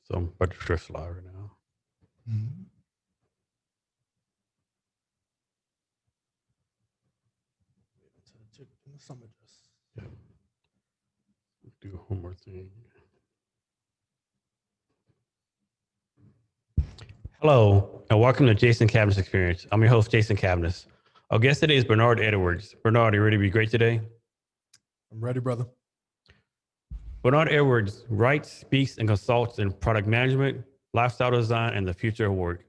So I'm about to stress live right now. Mhm. Yeah. Do one more thing. Hello, and welcome to Jason Cavness Experience. I'm your host, Jason Cavness. Our guest today is Bernard Edwards. Bernard, are you ready to be great today? I'm ready, brother. Bernard Edwards writes, speaks, and consults in product management, lifestyle design, and the future of work.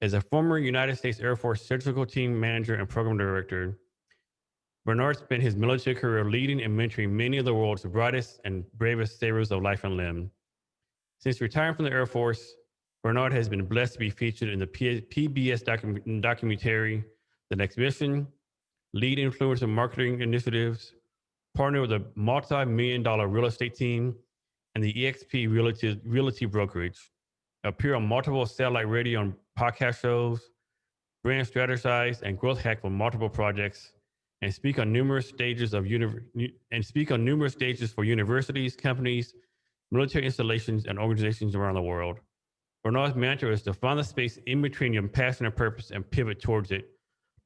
As a former United States Air Force Surgical Team Manager and Program Director, Bernard spent his military career leading and mentoring many of the world's brightest and bravest savers of life and limb. Since retiring from the Air Force, Bernard has been blessed to be featured in the PBS documentary, The Next Mission, lead influencer marketing initiatives, partner with a multi-million-dollar real estate team, and the EXP Realty Brokerage, appear on multiple satellite radio and podcast shows, brand strategize and growth hack for multiple projects, and speak on numerous stages for universities, companies, military installations, and organizations around the world. Bernard's mantra is to find the space in between your passion and purpose and pivot towards it,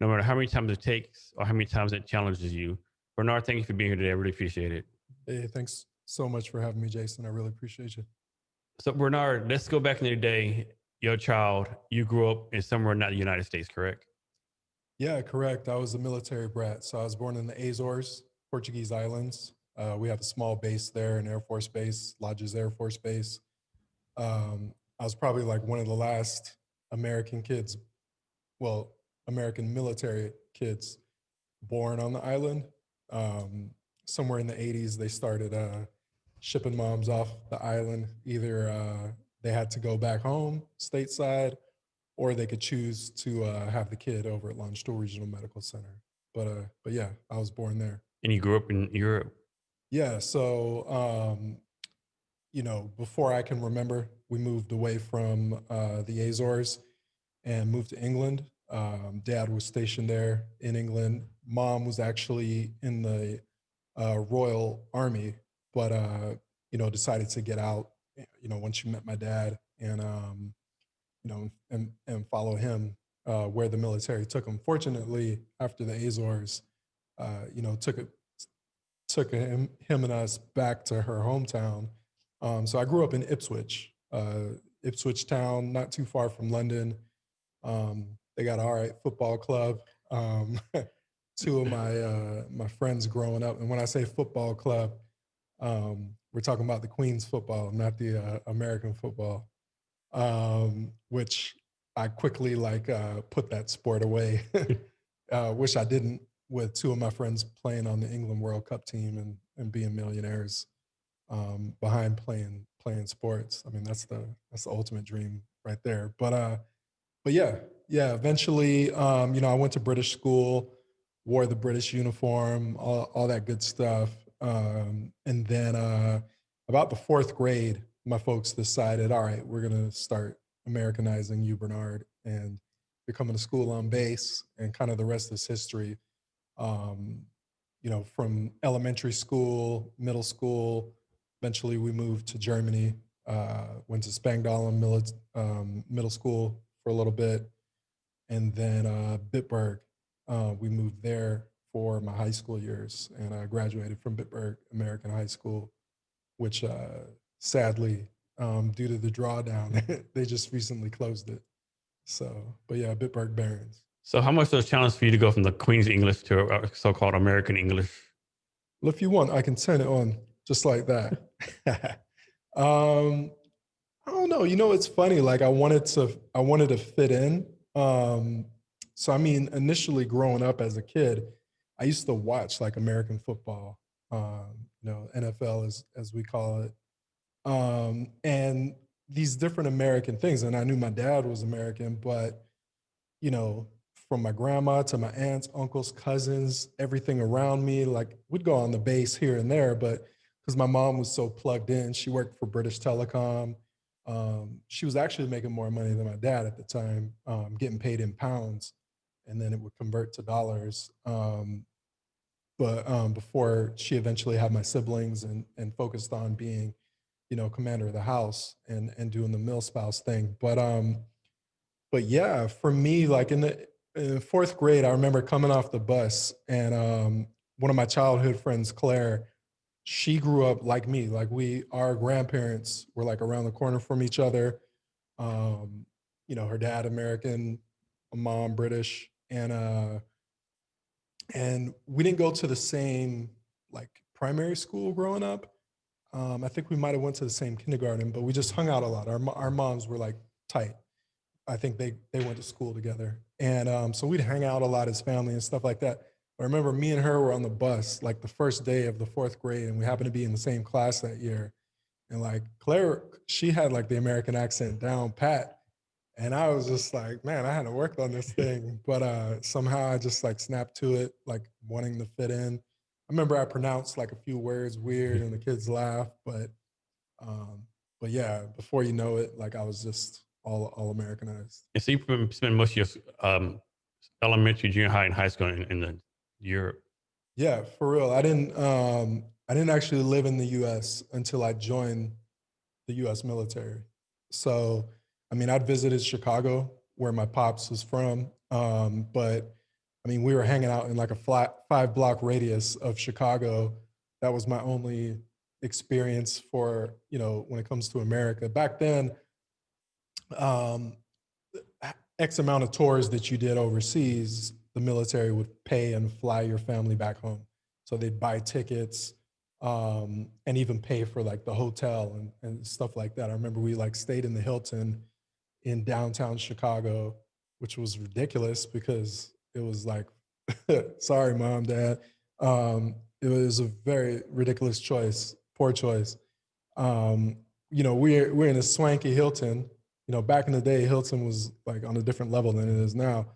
no matter how many times it takes or how many times it challenges you. Bernard, thank you for being here today. I really appreciate it. Hey, thanks so much for having me, Jason. I really appreciate you. So, Bernard, let's go back in the day. Your child, you grew up in somewhere not the United States, correct? Yeah, correct. I was a military brat. So I was born in the Azores, Portuguese islands. We have a small base there, an Air Force base, Lodges Air Force Base. I was probably like one of the last American kids, well, American military kids born on the island. Um, Somewhere in the 80s, they started shipping moms off the island. Either they had to go back home stateside, or they could choose to have the kid over at Longshore Regional Medical Center. But yeah, I was born there. And you grew up in Europe. Yeah, so before I can remember, we moved away from the Azores and moved to England. Dad was stationed there in England. Mom was actually in the Royal Army, but decided to get out. Once she met my dad, and and follow him where the military took him. Fortunately, after the Azores, took it took him and us back to her hometown. So I grew up in Ipswich town, not too far from London. They got an all right football club. Two of my friends growing up, and when I say football club, we're talking about the Queen's football, not the American football, which I quickly put that sport away. Wish I didn't, with two of my friends playing on the England World Cup team and being millionaires behind playing sports. I mean, that's the ultimate dream right there. But yeah. Eventually, I went to British school, wore the British uniform, all that good stuff. And then about the fourth grade, my folks decided, all right, we're gonna start Americanizing you, Bernard, and you're coming to school on base, and kind of the rest is history. Um, from elementary school, middle school, eventually we moved to Germany, went to Spangdahlem Middle School for a little bit, and then Bitburg. We moved there for my high school years, and I graduated from Bitburg American High School, which sadly, due to the drawdown, they just recently closed it. So, but yeah, Bitburg Barons. So, how much was it a challenge for you to go from the Queen's English to so-called American English? Well, if you want, I can turn it on just like that. um, I don't know. It's funny. Like I wanted to fit in. So I mean, initially growing up as a kid, I used to watch like American football, NFL as we call it, and these different American things. And I knew my dad was American, but you know, from my grandma to my aunts, uncles, cousins, everything around me, like we'd go on the base here and there, but because my mom was so plugged in, she worked for British Telecom. She was actually making more money than my dad at the time, getting paid in pounds, and then it would convert to dollars. But before she eventually had my siblings and focused on being, commander of the house and doing the mill spouse thing. But yeah, for me, like in fourth grade, I remember coming off the bus and one of my childhood friends, Claire, she grew up like me. Like our grandparents were like around the corner from each other. Um, her dad American, mom British, and we didn't go to the same like primary school growing up. I think we might have went to the same kindergarten, but we just hung out a lot. Our moms were like tight. I think they went to school together, and so we'd hang out a lot as family and stuff like that. I remember me and her were on the bus like the first day of the fourth grade, and we happened to be in the same class that year. And like Claire, she had like the American accent down pat, and I was just like, man, I had to work on this thing, but somehow I just like snapped to it, like wanting to fit in. I remember I pronounced like a few words weird, and the kids laughed, um, but yeah, before you know it, like I was just all Americanized. And so you spend most of your elementary, junior high, and high school in the Europe. Yeah, for real. I didn't actually live in the US until I joined the US military. So, I mean, I'd visited Chicago where my pops was from. But I mean, we were hanging out in like a flat 5 block radius of Chicago. That was my only experience for, when it comes to America. Back then, um, X amount of tours that you did overseas, the military would pay and fly your family back home. So they'd buy tickets and even pay for like the hotel and stuff like that. I remember we like stayed in the Hilton in downtown Chicago, which was ridiculous because it was like, sorry, mom, dad. It was a very ridiculous choice, poor choice. Um, we're in a swanky Hilton. Back in the day, Hilton was like on a different level than it is now.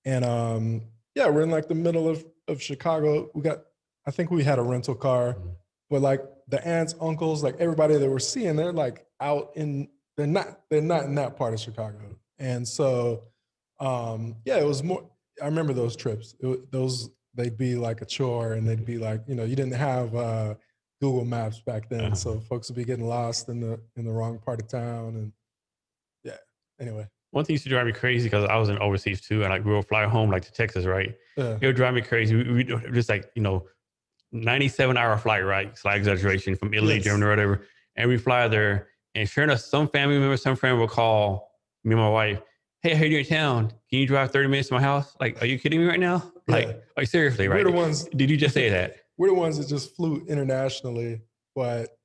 And yeah, we're in like the middle of Chicago. I think we had a rental car, but like the aunts, uncles, like everybody that we're seeing, they're like they're not in that part of Chicago. And so, yeah, it was more. I remember those trips. They'd be like a chore, and they'd be like, you didn't have Google Maps back then, so folks would be getting lost in the wrong part of town, and yeah. Anyway, One thing used to drive me crazy because I was in overseas too, and like we would fly home like to Texas, right? yeah, It would drive me crazy. We just like 97-hour flight, right? Slight exaggeration from Italy, yes, Germany, or whatever. And we fly there, and sure enough, some family member, some friend will call me and my wife. Hey, I heard you're in town. Can you drive 30 minutes to my house? Like, are you kidding me right now? yeah. Like seriously, We're right? the ones. Did you just say that? We're the ones that just flew internationally, but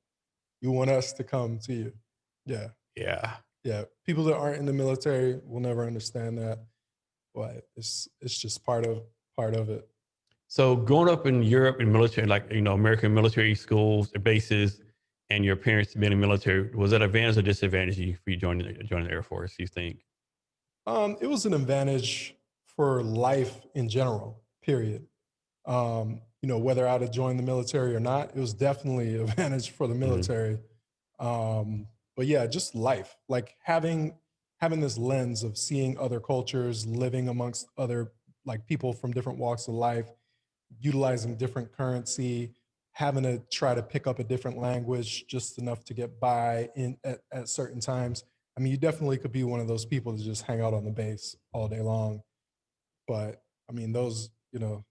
you want us to come to you. Yeah, Yeah. yeah. People that aren't in the military will never understand that, but it's just part of it. So growing up in Europe in military, like American military schools or bases, and your parents being in the military, was that advantage or disadvantage for you joining the Air Force? You think? It was an advantage for life in general. Period. Whether I'd have joined the military or not, it was definitely an advantage for the Mhm. military. But yeah, just life, like having this lens of seeing other cultures, living amongst other like people from different walks of life, utilizing different currency, having to try to pick up a different language just enough to get by at certain times. I mean, you definitely could be one of those people that just hang out on the base all day long. But I mean,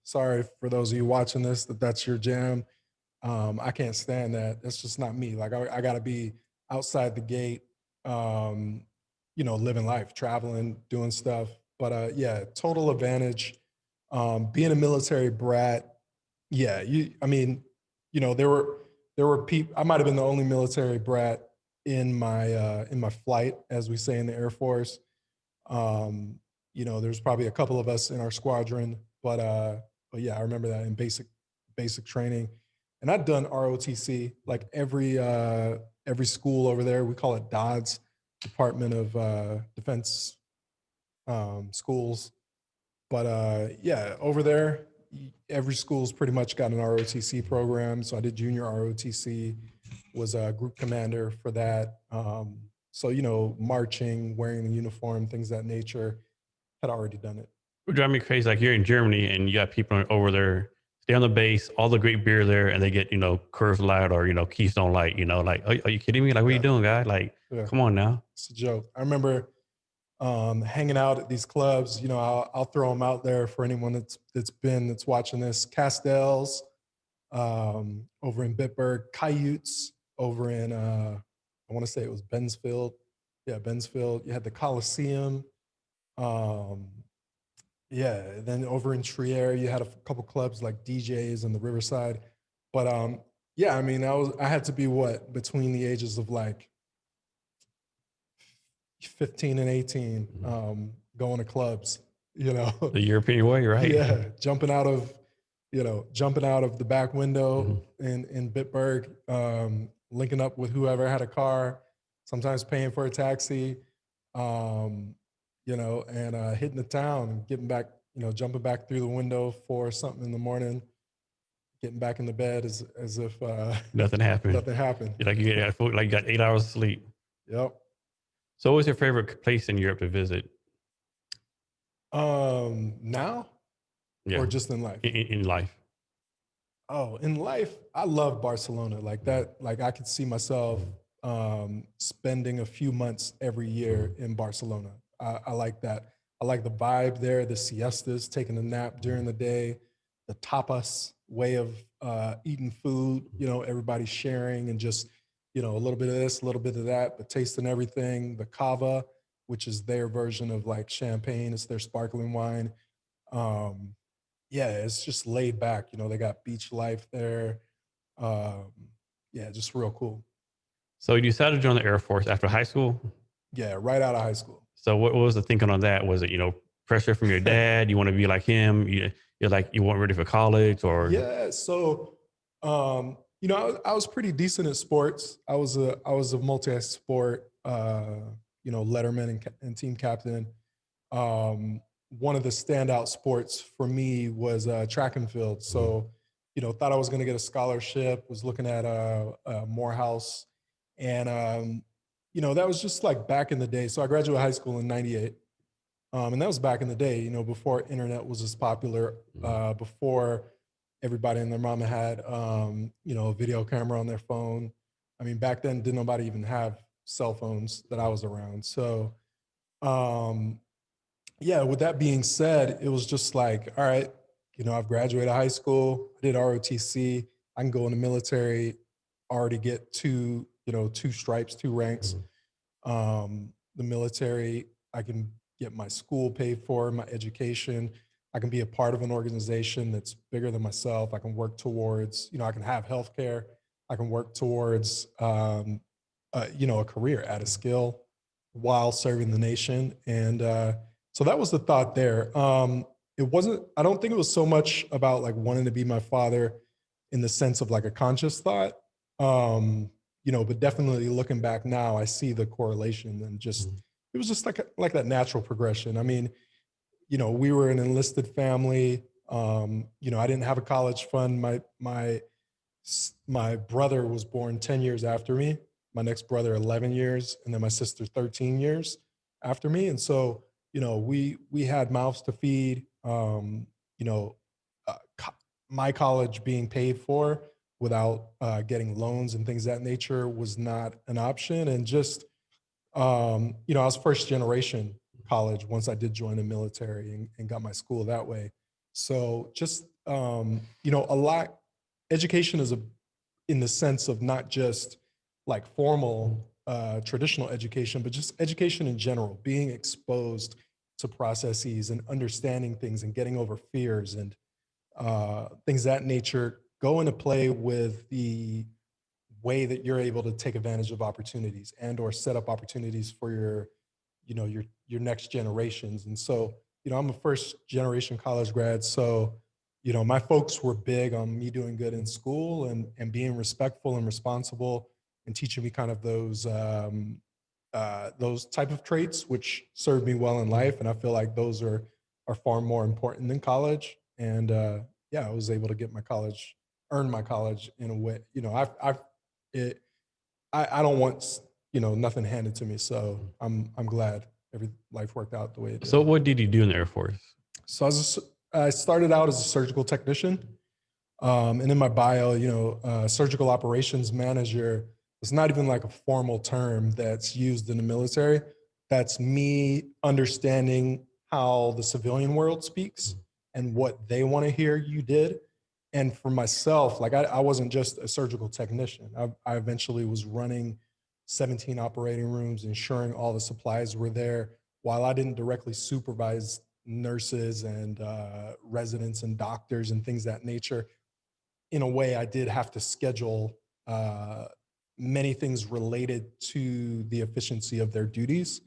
sorry for those of you watching this that's your jam. I can't stand that. That's just not me. Like I got to be outside the gate, living life, traveling, doing stuff. But yeah, total advantage. Being a military brat, yeah. I mean, there were people. I might have been the only military brat in my flight, as we say in the Air Force. There's probably a couple of us in our squadron, but yeah, I remember that in basic training. And I'd done ROTC, like every school over there. We call it DODS, Department of Defense schools. But yeah, over there, every school's pretty much got an ROTC program. So I did junior ROTC, was a group commander for that. So marching, wearing the uniform, things of that nature, had already done it. It would drive me crazy. Like you're in Germany and you got people over there they're on the base, all the great beer there, and they get, Coors Light or, Keystone Light, like, are you kidding me? Like, what are you Yeah, doing, guy? Like, yeah, come on now. it's a joke. I remember hanging out at these clubs. I'll throw them out there for anyone that's watching this. Castells over in Bitburg, Coyotes over in I want to say it was Bensfield. Yeah, Bensfield. You had the Coliseum. Um, yeah, then over in Trier, you had a couple clubs like DJs and the Riverside. But yeah, I mean, I had to be what, between the ages of like 15 and 18, going to clubs, you know. The European way, right? Yeah, jumping out of the back window in Bitburg, linking up with whoever had a car, sometimes paying for a taxi, and hitting the town and getting back, jumping back through the window for something in the morning, getting back in the bed as if Nothing happened. nothing happened. Like you got 8 hours of sleep. Yep. So what was your favorite place in Europe to visit? Now Yeah. or just in life? In life. Oh, in life, I love Barcelona. Like that, like I could see myself spending a few months every year in Barcelona. I like that. I like the vibe there, the siestas, taking a nap during the day, the tapas way of eating food, everybody sharing and just, a little bit of this, a little bit of that, but tasting everything. The cava, which is their version of like champagne, it's their sparkling wine. Um, yeah, it's just laid back. They got beach life there. Um, yeah, just real cool. So you decided to join the Air Force after high school. Yeah, right out of high school. So what was the thinking on that? Was it, pressure from your dad? You want to be like him? You're like, you weren't ready for college or? Yeah, so I was pretty decent at sports. I was a multi-sport, letterman and team captain. One of the standout sports for me was track and field. So, thought I was going to get a scholarship. Was looking at Morehouse, and that was just like back in the day. So I graduated high school in '98, and that was back in the day. Before internet was as popular, before everybody and their mama had a video camera on their phone. I mean, back then, didn't nobody even have cell phones that I was around. So. Yeah, with that being said, it was just like, all right, I've graduated high school, I did ROTC, I can go in the military, already get two stripes, two ranks. The military, I can get my school paid for, my education. I can be a part of an organization that's bigger than myself. I can work towards, I can have healthcare. I can work towards, a career, add a skill while serving the nation. And so that was the thought there. It wasn't, I don't think it was so much about like wanting to be my father in the sense of like a conscious thought. But definitely looking back now, I see the correlation and just, it was just like that natural progression. I mean, we were an enlisted family. I didn't have a college fund. My brother was born 10 years after me, my next brother 11 years, and then my sister 13 years after me. And so, we had mouths to feed. You know, my college being paid for without getting loans and things of that nature was not an option. And just, I was first generation college once I did join the military and got my school that way. So just, a lot, education is in the sense of not just like formal traditional education, but just education in general, being exposed to processes and understanding things and getting over fears and things of that nature go into play with the way that you're able to take advantage of opportunities and or set up opportunities for your next generations. And so, I'm a first generation college grad. So, my folks were big on me doing good in school and being respectful and responsible and teaching me kind of those type of traits, which served me well in life. And I feel like those are far more important than college. And yeah, I was able to earn my college in a way, it, I don't want, nothing handed to me. So I'm glad every life worked out the way it did. So what did you do in the Air Force? So I started out as a surgical technician. And in my bio, surgical operations manager, it's not even like a formal term that's used in the military. That's me understanding how the civilian world speaks and what they want to hear you did. And for myself, like I wasn't just a surgical technician. I eventually was running 17 operating rooms, ensuring all the supplies were there. While I didn't directly supervise nurses and residents and doctors and things of that nature, in a way, I did have to schedule many things related to the efficiency of their duties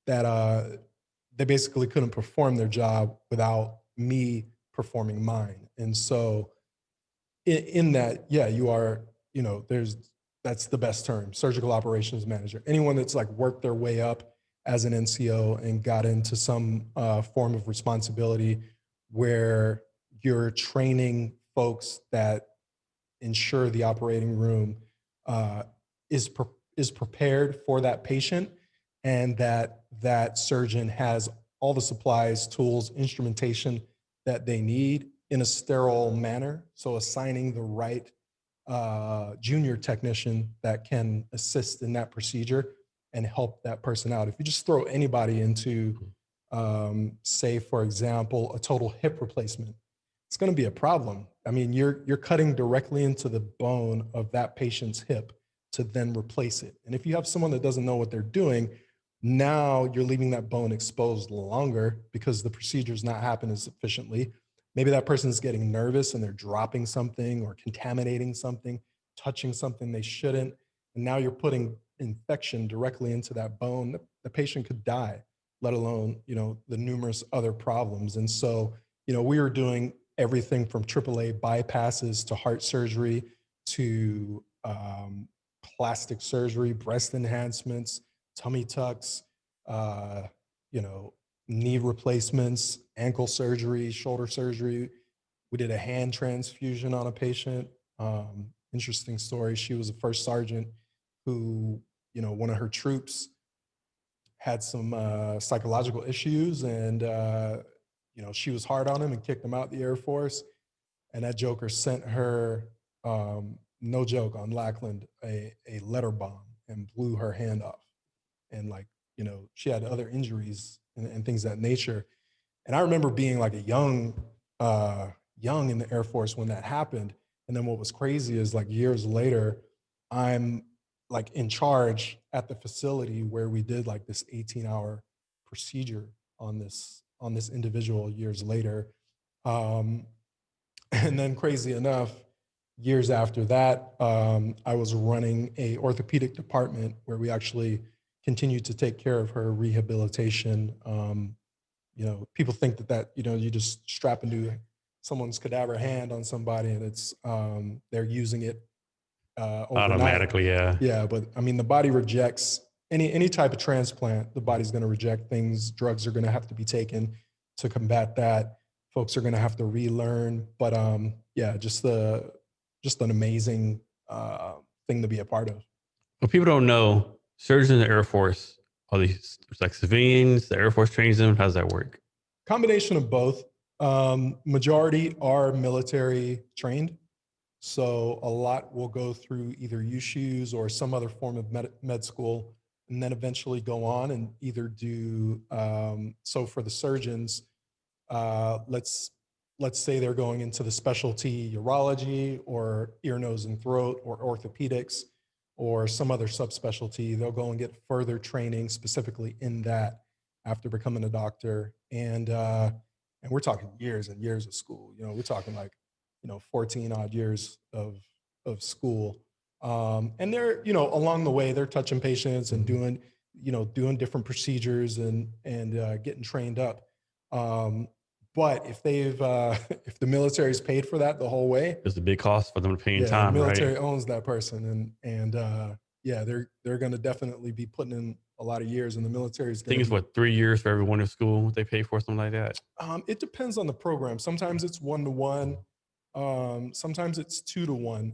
that they basically couldn't perform their job without me performing mine. And so in that, yeah, you are, that's the best term, surgical operations manager. Anyone that's like worked their way up as an NCO and got into some form of responsibility where you're training folks that ensure the operating room uh, is is prepared for that patient, and that that surgeon has all the supplies, tools, instrumentation that they need in a sterile manner. So assigning the right junior technician that can assist in that procedure and help that person out. If you just throw anybody into, say, for example, a total hip replacement, it's going to be a problem. I mean, you're cutting directly into the bone of that patient's hip to then replace it. And if you have someone that doesn't know what they're doing, now you're leaving that bone exposed longer because the procedure is not happening as efficiently. Maybe that person's getting nervous and they're dropping something or contaminating something, touching something they shouldn't. And now you're putting infection directly into that bone. The patient could die, let alone, the numerous other problems. And so, we were doing everything from AAA bypasses to heart surgery to plastic surgery, breast enhancements, tummy tucks, uh, you know, knee replacements, ankle surgery, shoulder surgery. We did a hand transfusion on a patient. Interesting story. She was a first sergeant who, one of her troops had some psychological issues, and she was hard on him and kicked him out the Air Force. And that joker sent her, no joke, on Lackland, a letter bomb and blew her hand off. And like, she had other injuries and things of that nature. And I remember being like a young in the Air Force when that happened. And then what was crazy is like years later, I'm like in charge at the facility where we did like this 18-hour procedure on this individual years later. Um, and then crazy enough, years after that, I was running a orthopedic department where we actually continued to take care of her rehabilitation. People think that you just strap a new someone's cadaver hand on somebody and it's they're using it overnight. Automatically, yeah. Yeah, but I mean the body rejects any type of transplant. The body's going to reject things. Drugs are going to have to be taken to combat that. Folks are going to have to relearn. But yeah, just an amazing thing to be a part of. What people don't know, surgeons in the Air Force are these like civilians, the Air Force trains them. How does that work? Combination of both. Majority are military trained. So a lot will go through either USHUs or some other form of med school, and then eventually go on and either do, so for the surgeons, let's say they're going into the specialty urology or ear, nose, and throat or orthopedics or some other subspecialty. They'll go and get further training specifically in that after becoming a doctor. And we're talking years and years of school. We're talking like 14 odd years of school. And they're, along the way, they're touching patients and doing different procedures and getting trained up. But if they've if the military's paid for that the whole way, It's a big cost for them to pay in yeah, time, the military right? owns that person, and yeah, they're going to definitely be putting in a lot of years, and the military is I think going to it's be. what 3 years for everyone in school they pay for something like that. It depends on the program. Sometimes it's 1-to-1. Sometimes it's 2-to-1.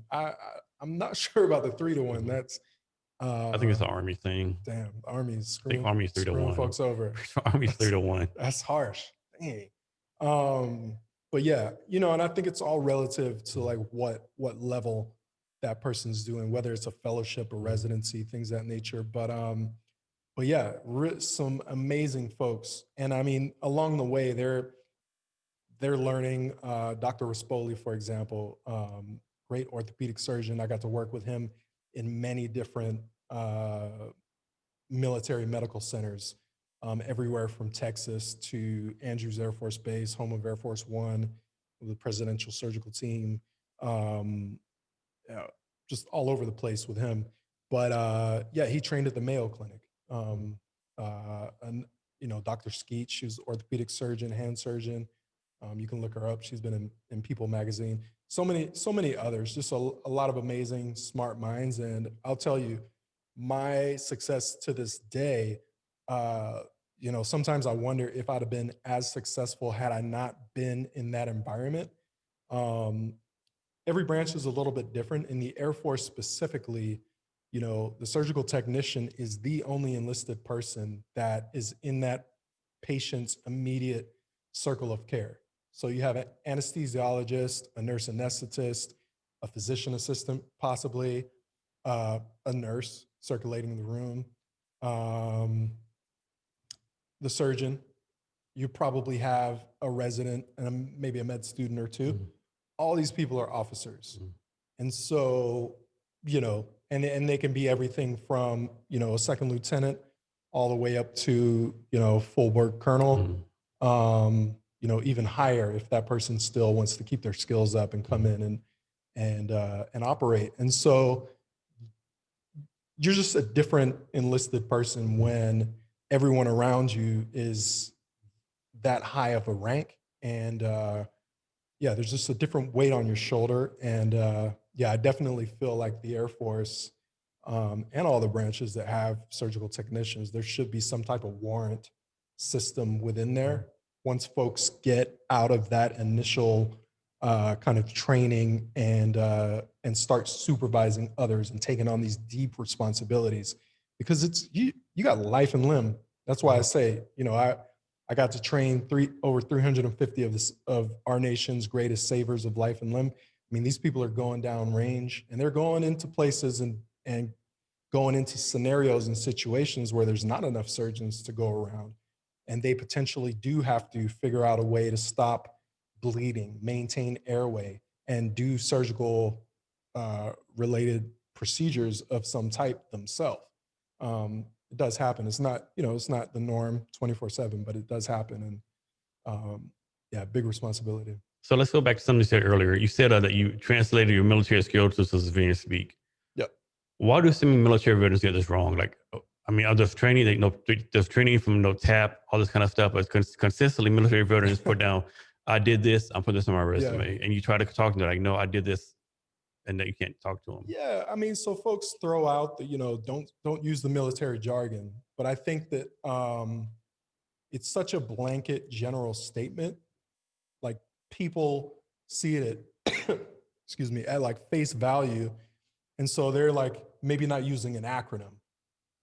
I'm not sure about the 3-to-1. That's I think it's uh, an Army thing. damn. The Army's I think Army's three to screwing one. folks over. Army's three That's to one. that's harsh. Dang. Um, but yeah, you know, and I think it's all relative to like what level that person's doing, whether it's a fellowship or residency, things of that nature. But yeah, some amazing folks, and I mean, along the way, they're learning. Dr. Rispoli, for example, great orthopedic surgeon. I got to work with him in many different military medical centers, everywhere from Texas to Andrews Air Force Base, home of Air Force One, the presidential surgical team, um, uh, just all over the place with him. But yeah, he trained at the Mayo Clinic. And you know, Dr. Skeet, she was orthopedic surgeon, hand surgeon. You can look her up. She's been in People magazine. So many others. Just a lot of amazing, smart minds. And I'll tell you, my success to this day, uh, you know, sometimes I wonder if I'd have been as successful had I not been in that environment. Um, every branch is a little bit different. In the Air Force specifically, you know, the surgical technician is the only enlisted person that is in that patient's immediate circle of care. So you have an anesthesiologist, a nurse anesthetist, a physician assistant, possibly a nurse circulating the room, um, the surgeon. You probably have a resident and maybe a med student or two. All these people are officers. And so, you know, and they can be everything from, you know, a second lieutenant all the way up to, you know, full bird colonel, you know, even higher if that person still wants to keep their skills up and come in and operate. And so you're just a different enlisted person when everyone around you is that high of a rank. And yeah, there's just a different weight on your shoulder. And yeah, I definitely feel like the Air Force and all the branches that have surgical technicians, there should be some type of warrant system within there. Once folks get out of that initial kind of training and start supervising others and taking on these deep responsibilities, because it's you got life and limb. That's why I say, you know, I got to train over 350 of our nation's greatest savers of life and limb. I mean, these people are going down range and they're going into places and going into scenarios and situations where there's not enough surgeons to go around. And they potentially do have to figure out a way to stop bleeding, maintain airway, and do surgical related procedures of some type themselves. It does happen. It's not, you know, it's not the norm 24/7, but it does happen. And yeah, big responsibility. So let's go back to something you said earlier. You said that you translated your military skills to civilian speak. Yep. Why do some military veterans get this wrong? Like, I mean, there's training, there's training from no tap, all this kind of stuff, but consistently military veterans put down, I did this, I'm putting this on my resume. And you try to talk to them like, no, I did this, and then you can't talk to them. Yeah, I mean, so folks throw out the, you know, don't use the military jargon, but I think that it's such a blanket general statement. Like people see it at, excuse me, at like face value, and so they're like maybe not using an acronym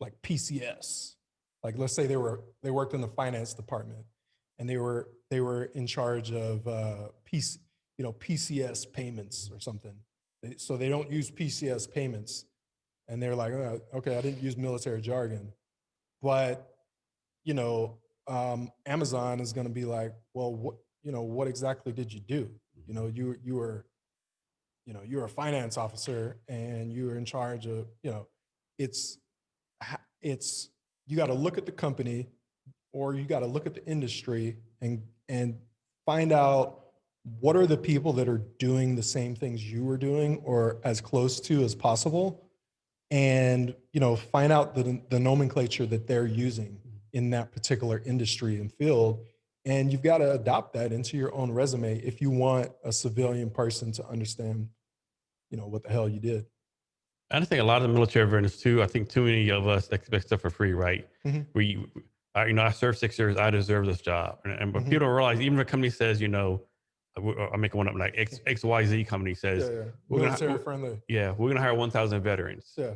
like PCS. Like let's say they worked in the finance department and they were in charge of PCS payments or something. So they don't use PCS payments, and they're like, oh, okay, I didn't use military jargon, but you know, Amazon is going to be like, well, what exactly did you do? You know, you were, you know, you're a finance officer and you were in charge of, you know, it's you got to look at the company or you got to look at the industry and find out what are the people that are doing the same things you were doing or as close to as possible, and you know, find out the nomenclature that they're using in that particular industry and field, and you've got to adopt that into your own resume if you want a civilian person to understand, you know, what the hell you did. I think a lot of the military veterans too, I think too many of us expect stuff for free, right? Mm-hmm. You know, I served 6 years, I deserve this job. But people don't realize, even if a company says, you know, I'm making one up, like XYZ company says, Yeah. Military friendly. Yeah, we're going to hire 1,000 veterans. Yeah.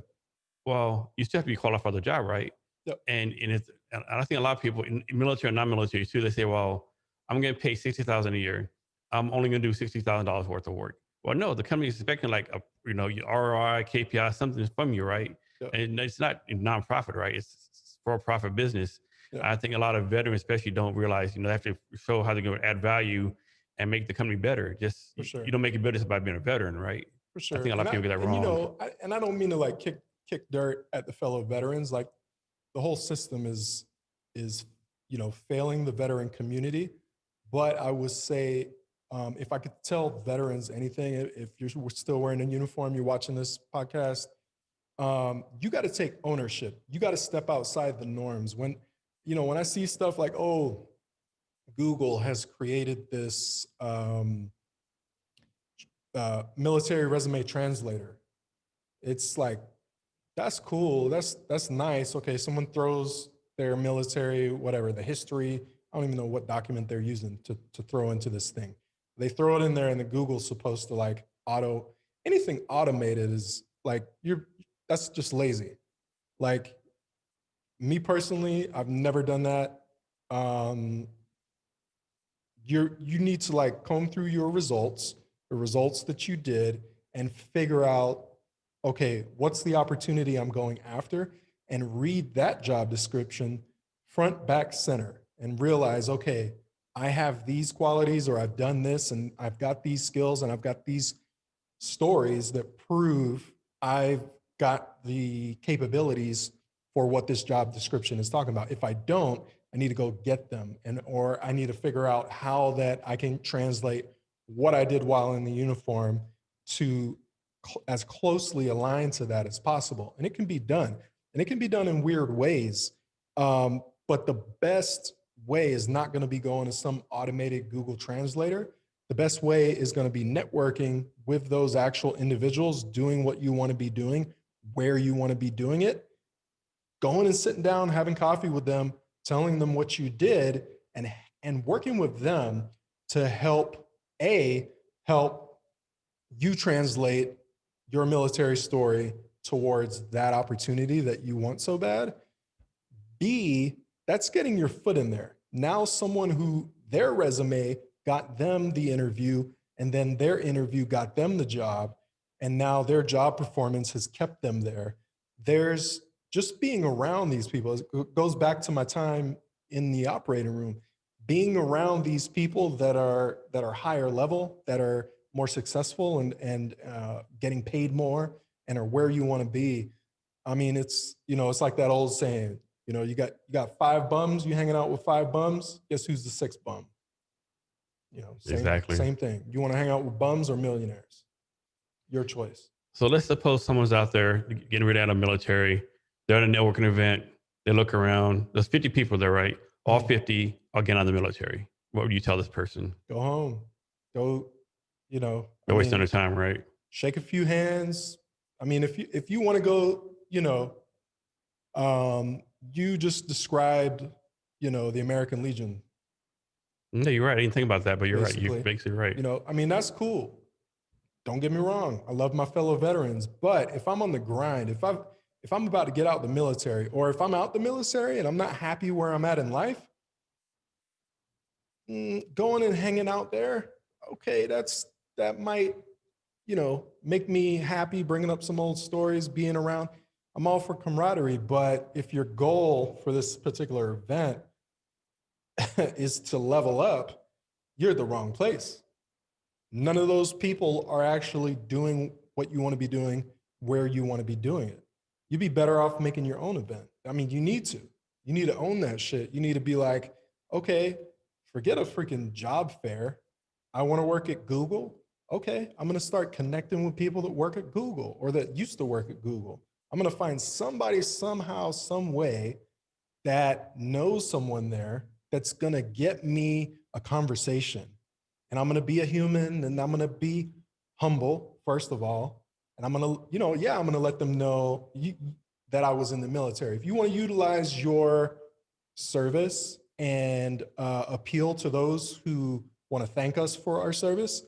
Well, you still have to be qualified for the job, right? Yep. And I think a lot of people in military and non-military too, they say, well, I'm getting paid $60,000 a year. I'm only going to do $60,000 worth of work. Well, no, the company is expecting like your ROI, KPI, something from you, right? Yeah. And it's not a nonprofit, right? It's for profit business. Yeah. I think a lot of veterans, especially, don't realize they have to show how they're going to add value and make the company better. Just For sure. you don't make it better just by being a veteran, right? For I sure. think a lot of people get that and wrong. I don't mean to like kick dirt at the fellow veterans. Like the whole system is failing the veteran community. But I would say, if I could tell veterans anything, if you're still wearing a uniform, you're watching this podcast, you got to take ownership. You got to step outside the norms. When I see stuff like, oh, Google has created this military resume translator, it's like, that's cool. That's nice. Okay, someone throws their military, whatever, the history. I don't even know what document they're using to throw into this thing. They throw it in there, and the Google's supposed to like anything automated is like that's just lazy. Like me personally, I've never done that. Um, you need to like comb through your results, the results that you did, and figure out, okay, what's the opportunity I'm going after, and read that job description front, back, center, and realize, okay, I have these qualities, or I've done this, and I've got these skills, and I've got these stories that prove I've got the capabilities for what this job description is talking about. If I don't, I need to go get them, or I need to figure out how that I can translate what I did while in the uniform to as closely aligned to that as possible. And it can be done, and it can be done in weird ways. But the best way is not going to be going to some automated Google translator. The best way is going to be networking with those actual individuals, doing what you want to be doing, where you want to be doing it, going and sitting down, having coffee with them, telling them what you did, and working with them to help you translate your military story towards that opportunity that you want so bad. B, that's getting your foot in there. Now someone who their resume got them the interview, and then their interview got them the job, and now their job performance has kept them there. There's just being around these people. It goes back to my time in the operating room. Being around these people that are higher level, that are more successful, and getting paid more, and are where you want to be. I mean, it's like that old saying. You got 5 bums. You hanging out with 5 bums. Guess who's the 6th bum? Exactly. Same thing. You want to hang out with bums or millionaires? Your choice. So let's suppose someone's out there getting ready out of the military. They're at a networking event. They look around. There's 50 people there, right? All 50 are getting out of the military. What would you tell this person? Go home. Go. They're wasting their time, right? Shake a few hands. I mean, if you want to go, you just described, the American Legion. No, you're right. I didn't think about that, but you're right. You're Basically. basically right. I mean, that's cool. Don't get me wrong. I love my fellow veterans, but if I'm on the grind, if I'm about to get out the military, or if I'm out the military and I'm not happy where I'm at in life, going and hanging out there, okay, that might, make me happy, bringing up some old stories, being around. I'm all for camaraderie, but if your goal for this particular event is to level up, you're at the wrong place. None of those people are actually doing what you want to be doing where you want to be doing it. You'd be better off making your own event. I mean, you need to own that shit. You need to be like, okay, forget a freaking job fair. I want to work at Google. Okay, I'm going to start connecting with people that work at Google, or that used to work at Google. I'm going to find somebody somehow, some way, that knows someone there that's going to get me a conversation. And I'm going to be a human, and I'm going to be humble, first of all. And I'm going to, I'm going to let them know that I was in the military. If you want to utilize your service and appeal to those who want to thank us for our service,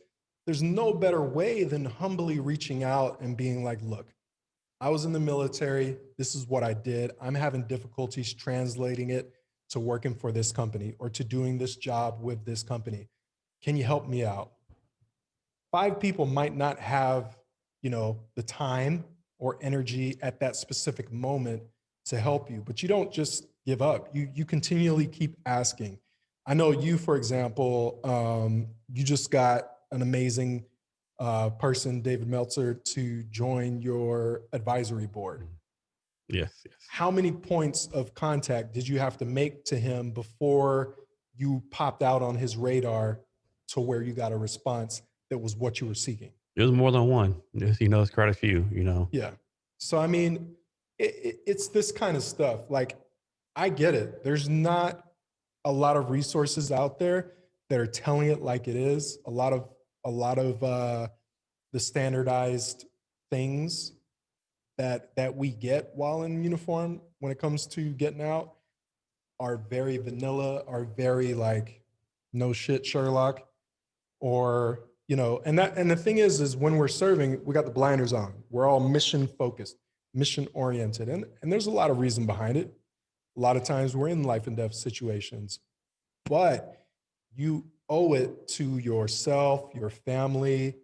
there's no better way than humbly reaching out and being like, look, I was in the military. This is what I did. I'm having difficulties translating it to working for this company, or to doing this job with this company. can you help me out? 5 people might not have, the time or energy at that specific moment to help you, but you don't just give up. You continually keep asking. I know you, for example, you just got an amazing person, David Meltzer, to join your advisory board. Yes, yes. How many points of contact did you have to make to him before you popped out on his radar to where you got a response that was what you were seeking? It was more than one. It's quite a few, Yeah. So, I mean, it's this kind of stuff. Like, I get it. There's not a lot of resources out there that are telling it like it is. A lot of the standardized things that we get while in uniform when it comes to getting out are very vanilla, are very like no shit Sherlock, or and the thing is when we're serving, we got the blinders on. We're all mission focused, mission oriented, and there's a lot of reason behind it. A lot of times we're in life and death situations, but you owe it to yourself, your family,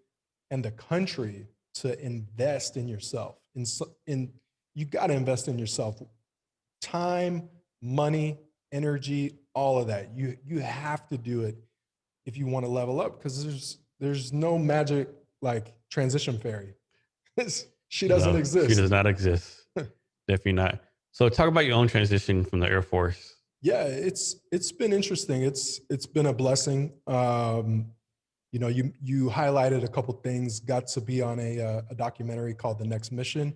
and the country to invest in yourself. In you got to invest in yourself. Time, money, energy, all of that. You have to do it if you want to level up, because there's no magic like transition fairy. She doesn't No, she exist. does not exist. Definitely not. So talk about your own transition from the Air Force. Yeah, it's been interesting. It's been a blessing. You highlighted a couple things. Got to be on a documentary called The Next Mission.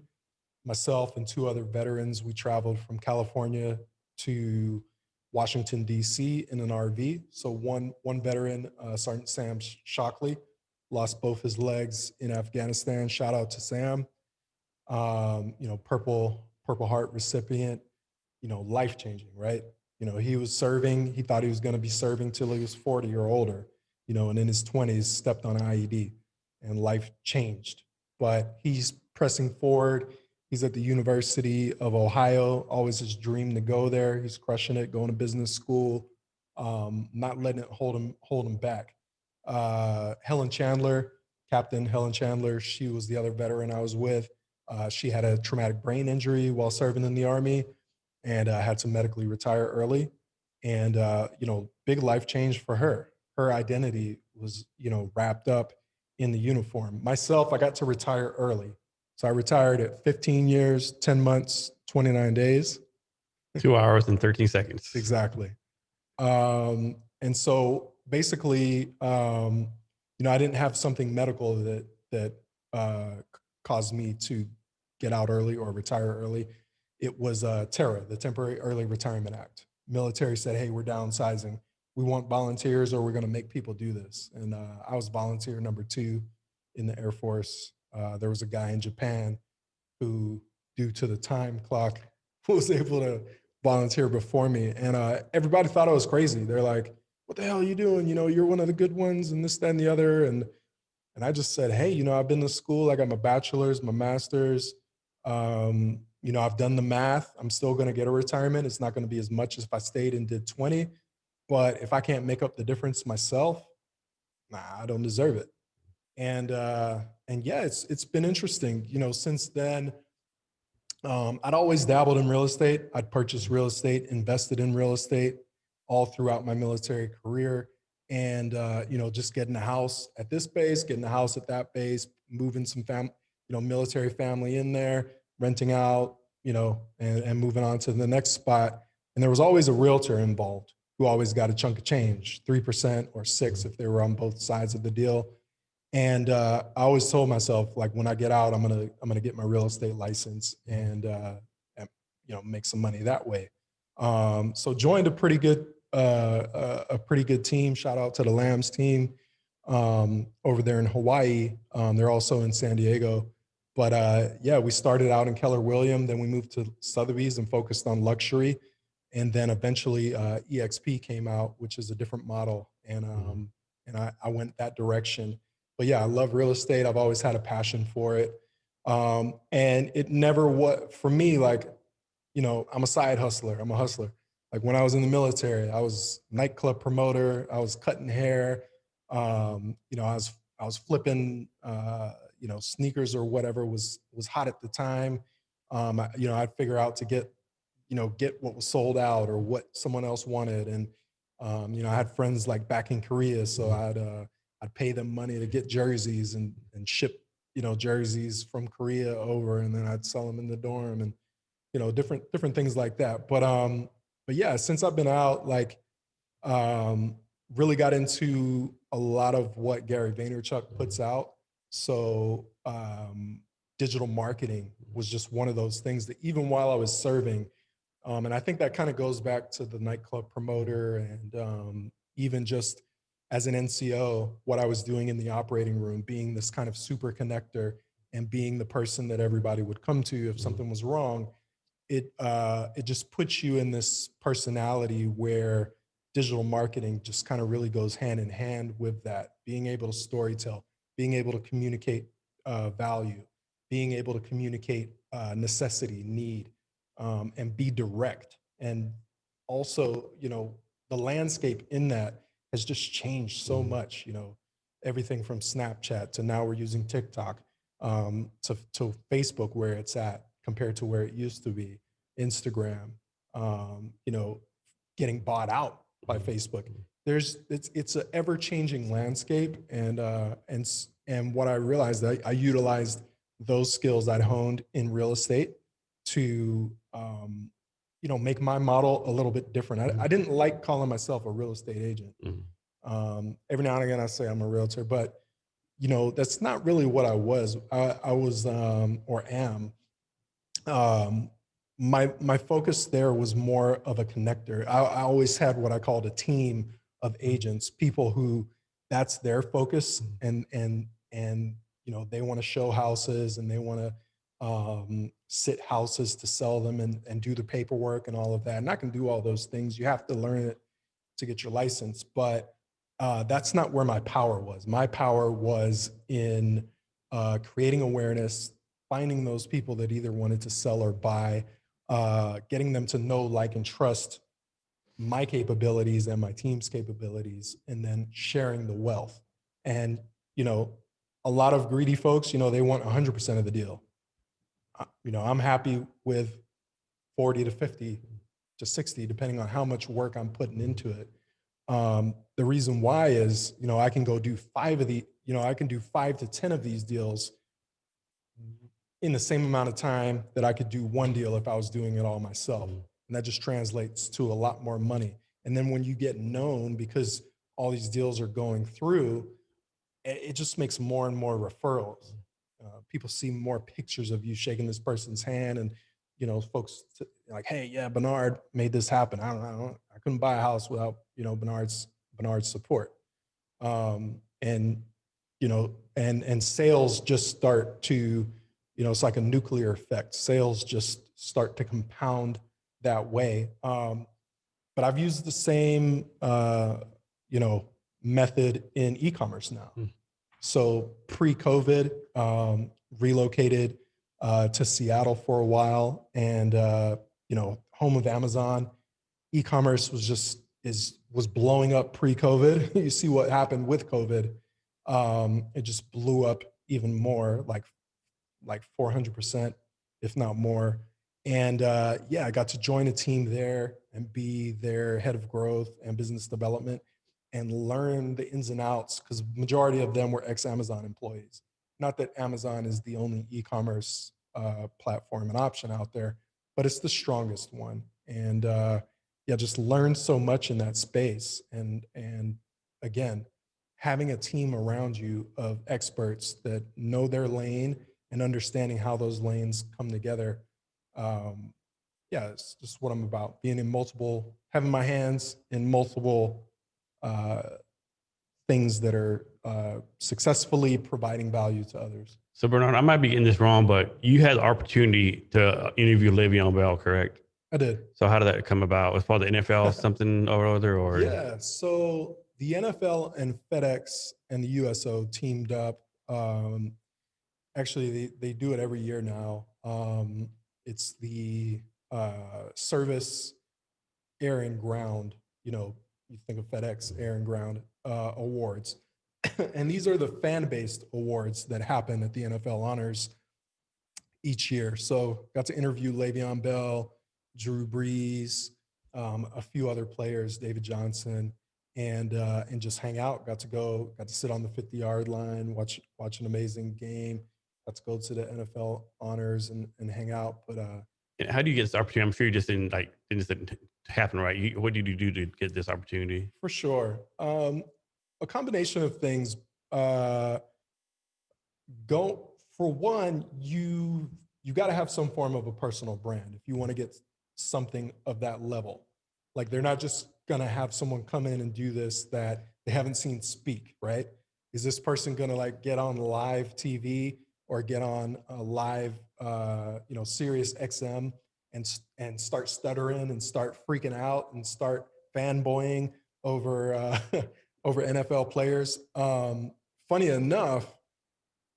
Myself and 2 other veterans, we traveled from California to Washington, D.C. in an RV. So one veteran, Sergeant Sam Shockley, lost both his legs in Afghanistan. Shout out to Sam. Purple Heart recipient, life changing, right? He was serving, he thought he was going to be serving till he was 40 or older, and in his 20s stepped on an IED and life changed. But he's pressing forward. He's at the University of Ohio, always his dream to go there. He's crushing it, going to business school, not letting it hold him back. Helen Chandler, Captain Helen Chandler, she was the other veteran I was with. She had a traumatic brain injury while serving in the Army and had to medically retire early. And, big life change for her. Her identity was, wrapped up in the uniform. Myself, I got to retire early. So I retired at 15 years, 10 months, 29 days. 2 hours and 13 seconds. Exactly. And so basically, I didn't have something medical that caused me to get out early or retire early. It was TERA, the Temporary Early Retirement Act. Military said, hey, we're downsizing. We want volunteers or we're going to make people do this. And I was volunteer number 2 in the Air Force. There was a guy in Japan who, due to the time clock, was able to volunteer before me. And everybody thought I was crazy. They're like, what the hell are you doing? You're one of the good ones and this, that, and the other. And I just said, hey, I've been to school. I got my bachelor's, my master's. I've done the math. I'm still going to get a retirement. It's not going to be as much as if I stayed and did 20. But if I can't make up the difference myself, I don't deserve it. And yeah, it's been interesting. Since then, I'd always dabbled in real estate. I'd purchased real estate, invested in real estate all throughout my military career. And, just getting a house at this base, getting a house at that base, moving some military family in there, renting out, and moving on to the next spot. And there was always a realtor involved who always got a chunk of change, 3% or 6% if they were on both sides of the deal. And I always told myself, like, when I get out, I'm gonna get my real estate license and make some money that way. So joined a pretty good team. Shout out to the Lambs team over there in Hawaii. They're also in San Diego. But yeah, we started out in Keller Williams, then we moved to Sotheby's and focused on luxury, and then eventually EXP came out, which is a different model, and I went that direction. But yeah, I love real estate. I've always had a passion for it. And it never was, for me, like, I'm a side hustler. I'm a hustler. Like when I was in the military, I was nightclub promoter. I was cutting hair. I was flipping, sneakers or whatever was hot at the time. I'd figure out to get what was sold out or what someone else wanted. And, I had friends like back in Korea, so I'd pay them money to get jerseys and ship, jerseys from Korea over, and then I'd sell them in the dorm and, different things like that. But yeah, since I've been out, like, um, really got into a lot of what Gary Vaynerchuk puts out. So, digital marketing was just one of those things that even while I was serving, and I think that kind of goes back to the nightclub promoter and, even just as an NCO, what I was doing in the operating room, being this kind of super connector and being the person that everybody would come to if something was wrong. It just puts you in this personality where digital marketing just kind of really goes hand in hand with that, being able to storytell, being able to communicate value, being able to communicate necessity, need, and be direct. And also, the landscape in that has just changed so much. Everything from Snapchat to now we're using TikTok, to Facebook, where it's at compared to where it used to be, Instagram, getting bought out by Facebook. It's an ever changing landscape, and what I realized, I utilized those skills I'd honed in real estate to, make my model a little bit different. I didn't like calling myself a real estate agent. Every now and again I say I'm a realtor, but that's not really what I was. I was, or am, um, my focus there was more of a connector. I always had what I called a team of agents, people who that's their focus, and they want to show houses and they want to, sit houses to sell them and do the paperwork and all of that. And I can do all those things. You have to learn it to get your license, but that's not where my power was. My power was in creating awareness, finding those people that either wanted to sell or buy, getting them to know, like, and trust my capabilities and my team's capabilities, and then sharing the wealth. And, a lot of greedy folks, they want 100% of the deal. I'm happy with 40 to 50 to 60, depending on how much work I'm putting into it. The reason why is, I can go do I can do 5 to 10 of these deals in the same amount of time that I could do one deal if I was doing it all myself. And that just translates to a lot more money. And then when you get known, because all these deals are going through, it just makes more and more referrals. People see more pictures of you shaking this person's hand, and folks like, hey, yeah, Bernard made this happen. I couldn't buy a house without Bernard's support. And and sales just start to, it's like a nuclear effect. Sales just start to compound that way. But I've used the same method in e-commerce now. So pre-COVID, relocated to Seattle for a while, and home of Amazon. E-commerce was blowing up pre-COVID. You see what happened with COVID. It just blew up even more, like 400%, if not more. And yeah, I got to join a team there and be their head of growth and business development and learn the ins and outs, because majority of them were ex-Amazon employees. Not that Amazon is the only e-commerce platform and option out there, but it's the strongest one. And yeah, just learned so much in that space. And again, having a team around you of experts that know their lane and understanding how those lanes come together. Yeah, it's just what I'm about. Being in multiple, having my hands in multiple uh, things that are successfully providing value to others. So Bernard, I might be getting this wrong, but you had the opportunity to interview Le'Veon Bell, correct? I did. So how did that come about? Was part of the NFL something or other, or? Yeah, so the NFL and FedEx and the USO teamed up. Actually, they do it every year now. It's the service air and ground. You think of FedEx air and ground awards. And these are the fan-based awards that happen at the NFL Honors each year. So got to interview Le'Veon Bell, Drew Brees, a few other players, David Johnson, and just hang out. Got to sit on the 50-yard line, watch an amazing game. Got to go to the NFL Honors and hang out. But And how do you get this opportunity? I'm sure you just didn't happen, right? What did you do to get this opportunity? for sure, a combination of things. Uh, go for one, you got to have some form of a personal brand if you want to get something of that level. Like they're not just gonna have someone come in and do this that they haven't seen speak, right? Is this person gonna like get on live TV or get on a live, Sirius XM and start stuttering and start freaking out and start fanboying over over NFL players? Funny enough,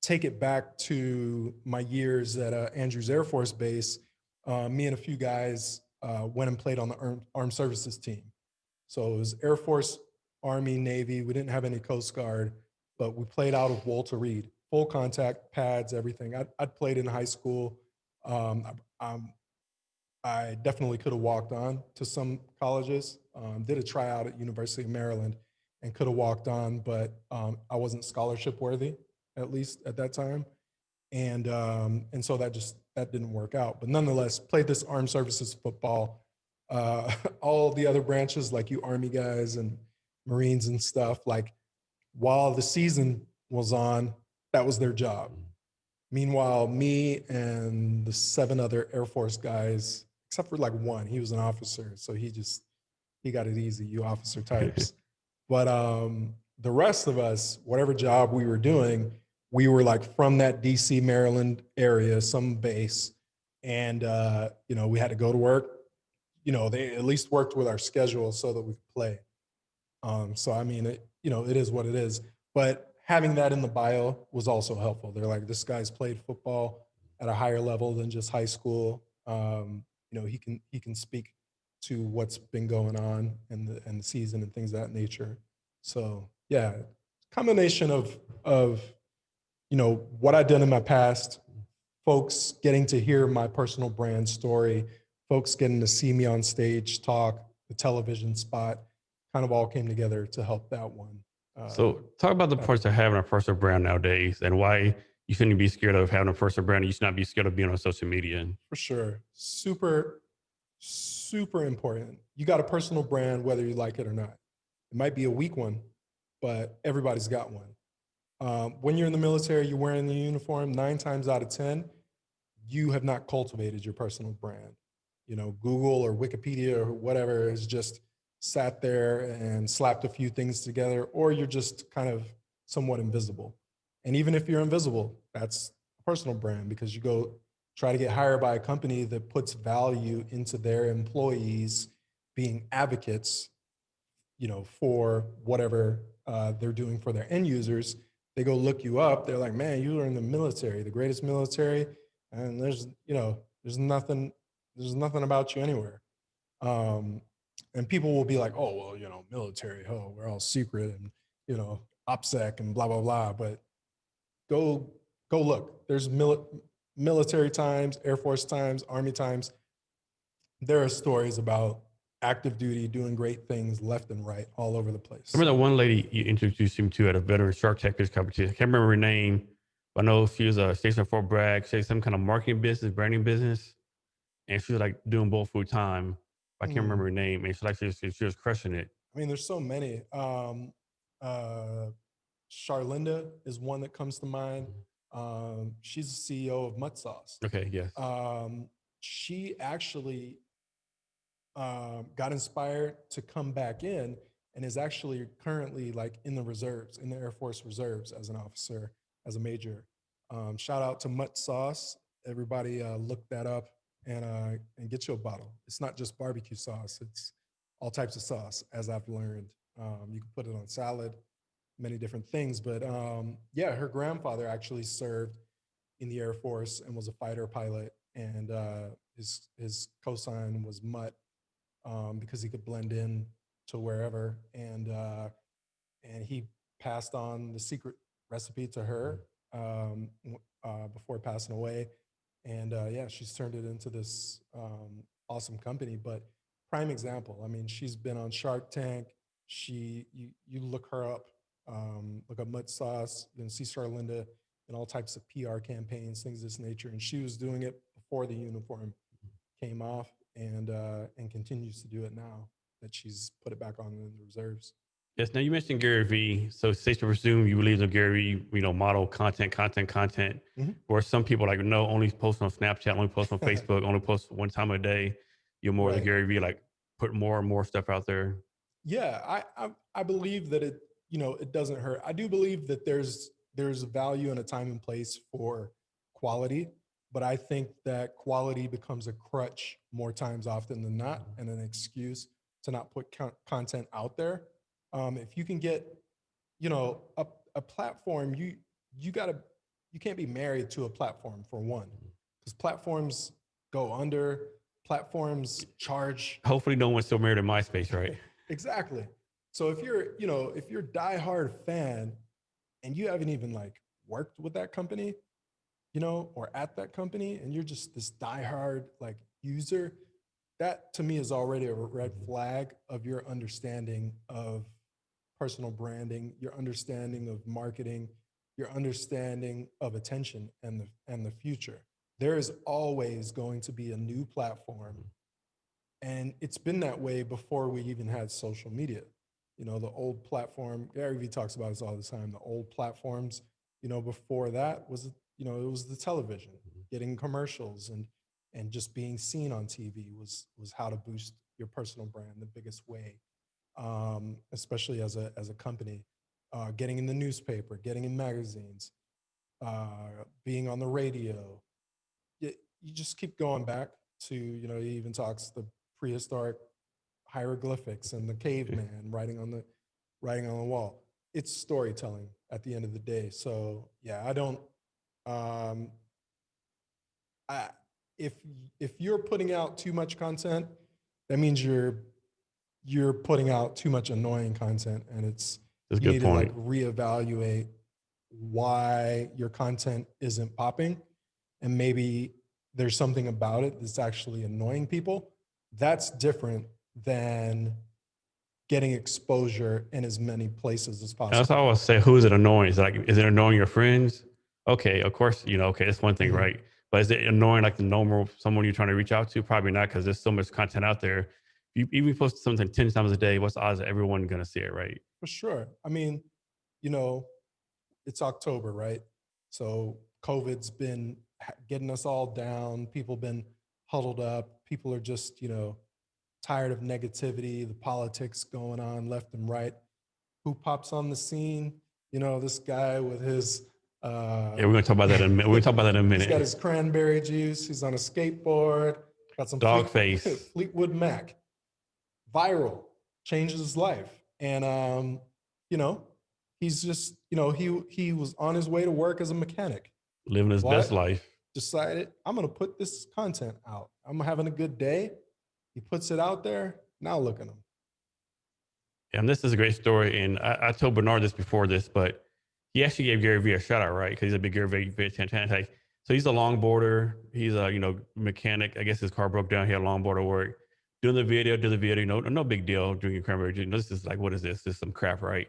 take it back to my years at Andrews Air Force Base. Me and a few guys went and played on the Armed Services team. So it was Air Force, Army, Navy. We didn't have any Coast Guard, but we played out of Walter Reed, full contact, pads, everything. I'd played in high school. Um, I definitely could have walked on to some colleges. Did a tryout at University of Maryland and could have walked on, but I wasn't scholarship worthy, at least at that time, and so that didn't work out. But nonetheless, played this armed services football. All the other branches, like you Army guys and Marines and stuff, like while the season was on, that was their job. Meanwhile, me and the 7 other Air Force guys, except for like one, he was an officer, so he got it easy, you officer types. But the rest of us, whatever job we were doing, we were like from that DC, Maryland area, some base, and we had to go to work. They at least worked with our schedule so that we could play. So I mean, it is what it is. But having that in the bio was also helpful. They're like, this guy's played football at a higher level than just high school. He can speak to what's been going on in the season and things of that nature. So yeah, combination of what I've done in my past, folks getting to hear my personal brand story, folks getting to see me on stage talk, the television spot, kind of all came together to help that one. So talk about the parts of having a personal brand nowadays and why you shouldn't be scared of having a personal brand. You should not be scared of being on social media. For sure. Super, super important. You got a personal brand, whether you like it or not. It might be a weak one, but everybody's got one. When you're in the military, you're wearing the uniform, 9 times out of 10, you have not cultivated your personal brand. Google or Wikipedia or whatever has just sat there and slapped a few things together, or you're just kind of somewhat invisible. And even if you're invisible, that's a personal brand because you go try to get hired by a company that puts value into their employees being advocates, for whatever they're doing for their end users. They go look you up. They're like, man, you are in the military, the greatest military, and there's nothing about you anywhere. And people will be like, oh, well, military, oh, we're all secret and, OPSEC and blah, blah, blah. But go look. There's military times, Air Force times, Army times. There are stories about active duty doing great things left and right all over the place. I remember the one lady you introduced him to at a veteran Shark Tank competition. I can't remember her name, but I know she was stationed at Fort Bragg. She had some kind of marketing business, branding business, and she was like doing both full time. I can't remember her name, and she was crushing it. I mean, there's so many. Charlinda is one that comes to mind. She's the CEO of Mutt Sauce. Okay, yes. She actually got inspired to come back in and is actually currently like in the reserves, in the Air Force Reserves as an officer, as a major. Shout out to Mutt Sauce. Everybody look that up and get you a bottle. It's not just barbecue sauce. It's all types of sauce, as I've learned. You can put it on salad, many different things. But yeah, her grandfather actually served in the Air Force and was a fighter pilot. And his cosign was Mutt because he could blend in to wherever. And he passed on the secret recipe to her before passing away. And yeah, she's turned it into this awesome company. But prime example, I mean, she's been on Shark Tank. You look her up, look up Mud Sauce, then see Starlinda in all types of PR campaigns, things of this nature. And she was doing it before the uniform came off, and continues to do it now that she's put it back on in the reserves. Yes. Now you mentioned Gary Vee. So safe to presume you believe in Gary Vee, model content. Mhm. Or some people like, no, only post on Snapchat, only post on Facebook, only post one time a day. You're more the Right. Gary Vee, like put more and more stuff out there. Yeah, I believe that it doesn't hurt. I do believe that there's a value and a time and place for quality, but I think that quality becomes a crutch more times often than not, and an excuse to not put content out there. If you can get, a platform, you gotta you can't be married to a platform, for one, because platforms go under, platforms charge. Hopefully no one's still married in MySpace, right? Exactly. So if you're a diehard fan and you haven't even like worked with that company, or at that company, and you're just this diehard like user, that to me is already a red flag of your understanding of personal branding, your understanding of marketing, your understanding of attention and the future. There is always going to be a new platform, and it's been that way before we even had social media. The old platform, Gary Vee talks about this all the time. The old platforms, before that it was the television, getting commercials and just being seen on TV was how to boost your personal brand the biggest way, especially as a company. Getting in the newspaper, getting in magazines, being on the radio. You just keep going back to, he even talks the prehistoric hieroglyphics and the caveman writing on the wall. It's storytelling at the end of the day. So yeah, I don't. Um, I if if you're putting out too much content, that means you're putting out too much annoying content, and That's a you good need to like point. reevaluate why your content isn't popping, and maybe there's something about it that's actually annoying people. That's different than getting exposure in as many places as That's how I possible. always say, who is it annoying? Is it like, is it annoying your friends? Okay, of course, okay, that's one thing, Mhm. right? But is it annoying like the normal someone you're trying to reach out to? Probably not, because there's so much content out there. You even post something 10 times a day, what's the odds that everyone gonna see it, right? For sure. I mean, you know, it's October, right? So COVID's been getting us all down. People been huddled up. People are just, tired of negativity, the politics going on left and right. Who pops on the scene? This guy with his Yeah, we're gonna talk about that in a minute. We're gonna talk about that in a he's got minute. his cranberry juice, he's on a skateboard, got some Dog face. Fleetwood Mac. Viral, changes his life. And you know, he's just, he was on his way to work as a mechanic, Living his best but life. decided, I'm gonna put this content out. I'm having a good day. He puts it out there. Now look at him. And this is a great story. And I told Bernard this before this, but he actually gave Gary Vee a shout out, right? Because he's a big Gary Vee fan. Like, so he's a longboarder. He's a mechanic. I guess his car broke down. He had longboarder work. Doing the video, no big deal. Drinking cranberry juice. This is like, what is this? This is some crap, right?